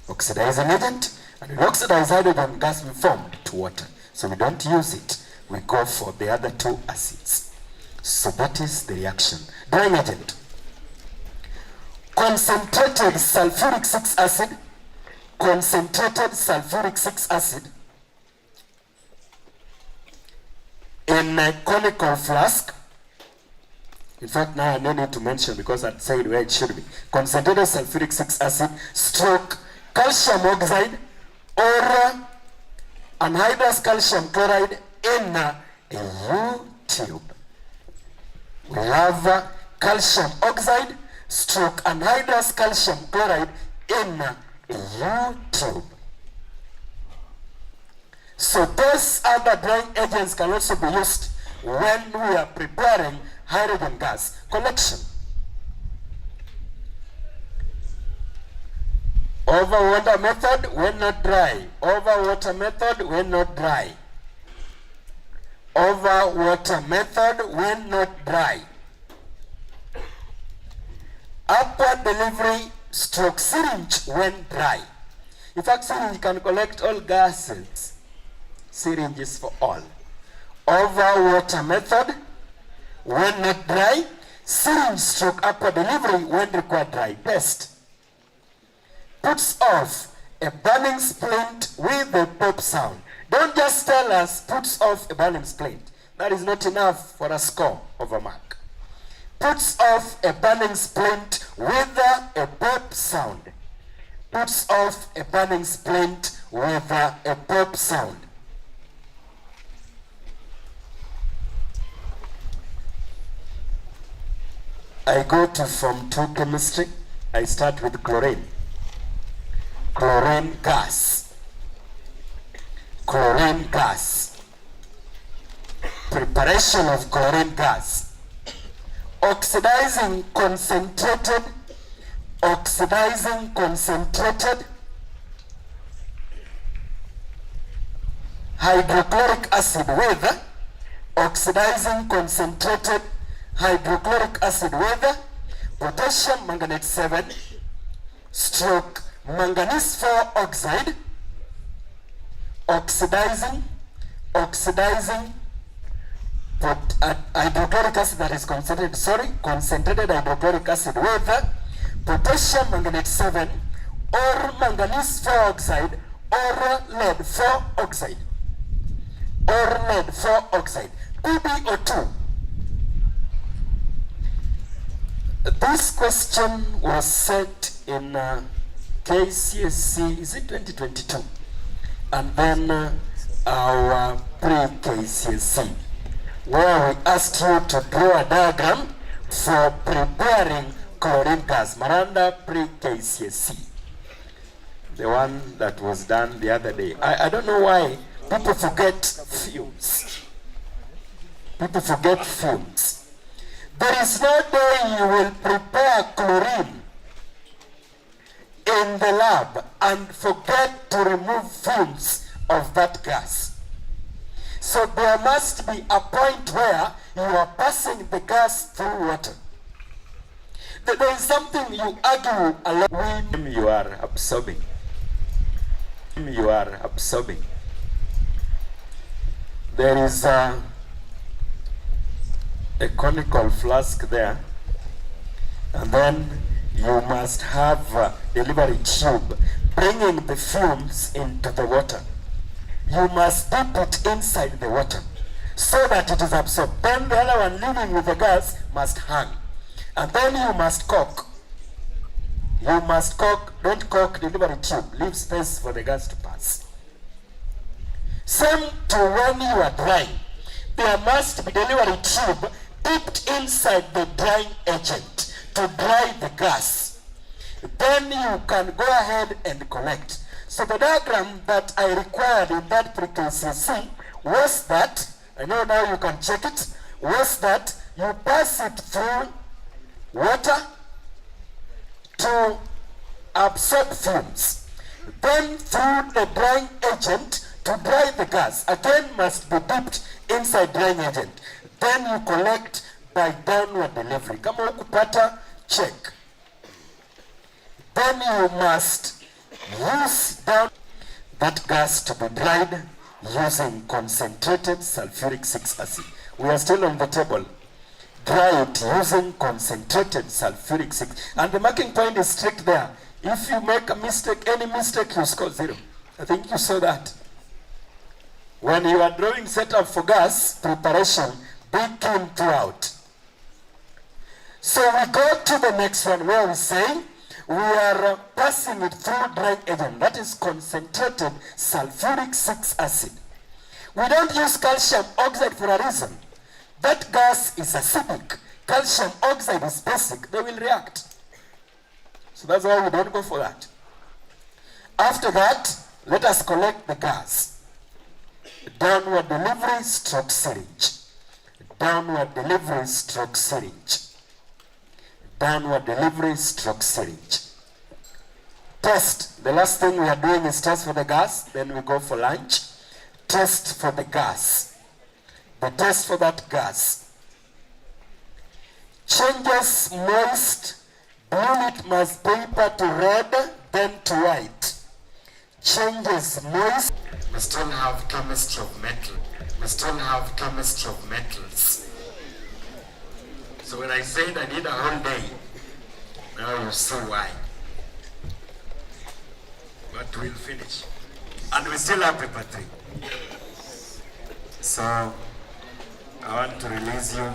oxidizing agent, and when oxidize hydrogen gas will form to water. So we don't use it. We go for the other 2 acids. So that is the reaction. Drying agent. Concentrated sulfuric 6 acid. Concentrated sulfuric 6 acid in a conical flask. In fact, now I no need to mention because I said where it should be. Concentrated sulfuric 6 acid stroke calcium oxide or anhydrous calcium chloride in a U-tube. We have calcium oxide stroke anhydrous calcium chloride in a U-tube. So those other drying agents can also be used when we are preparing hydrogen gas collection. Over water method when not dry. Over water method when not dry. over water method when not dry. Upward delivery stroke syringe when dry. In fact, syringe can collect all gases. Syringe is for all. Over water method when not dry. Syringe stroke upward delivery when required dry. Best. Puts off a burning splint with a pop sound. Don't just tell us puts off a burning splint. That is not enough for a score of a mark. Puts off a burning splint with a pop sound. Puts off a burning splint with a pop sound. I go to Form 2 chemistry. I start with chlorine. Chlorine gas. Chlorine gas. Preparation of chlorine gas. Oxidizing concentrated. Oxidizing concentrated hydrochloric acid with. Oxidizing concentrated hydrochloric acid with potassium manganate 7 stroke manganese 4 oxide. Oxidizing hydrochloric acid that is concentrated hydrochloric acid with potassium manganate 7 or manganese 4 oxide or lead 4 oxide or lead 4 oxide, PbO2. This question was set in KCSE, is it 2022? And then our pre-KCSE, where we asked you to draw a diagram for preparing chlorine gas. Maranda pre-KCSE, the one that was done the other day. I don't know why people forget fumes. People forget fumes. There is no day you will prepare chlorine in the lab and forget to remove fumes of that gas. So there must be a point where you are passing the gas through water. There is something you argue a lot with. You are absorbing. You are absorbing. There is a conical flask there, and then you must have a delivery tube bringing the fumes into the water. You must dip it inside the water so that it is absorbed. Then the other one living with the gas must hang, and then you must cork. You must cork. Don't cork delivery tube. Leave space for the gas to pass. Same to when you are drying. There must be delivery tube dipped inside the drying agent to dry the gas. Then you can go ahead and collect. So the diagram that I required in that pre-KCSE was that, I know now you can check it, was that you pass it through water to absorb fumes. Then through the drying agent to dry the gas. Again must be dipped inside drying agent. Then you collect by downward delivery. Kama hukupata, check. Then you must use that gas to be dried using concentrated sulfuric 6 acid. We are still on the table. Dry it using concentrated sulfuric 6. And the marking point is strict there. If you make a mistake, any mistake, you score 0. I think you saw that. When you are drawing setup for gas preparation, be keen throughout. So we go to the next one where we say we are passing it through drying agent. That is concentrated sulfuric 6 acid. We don't use calcium oxide for a reason. That gas is acidic. Calcium oxide is basic. They will react. So that's why we don't go for that. After that, let us collect the gas. Downward delivery stroke syringe. Downward delivery stroke syringe. Downward delivery stroke syringe. Test. The last thing we are doing is test for the gas. Then we go for lunch. Test for the gas. the test for that gas. Changes moist blue litmus paper to red, then to white. Changes moist. We still have chemistry of metal. We still have chemistry of metals. So when I said I need a whole day, now you see why. But we'll finish. And we still have paper 3. So I want to release you.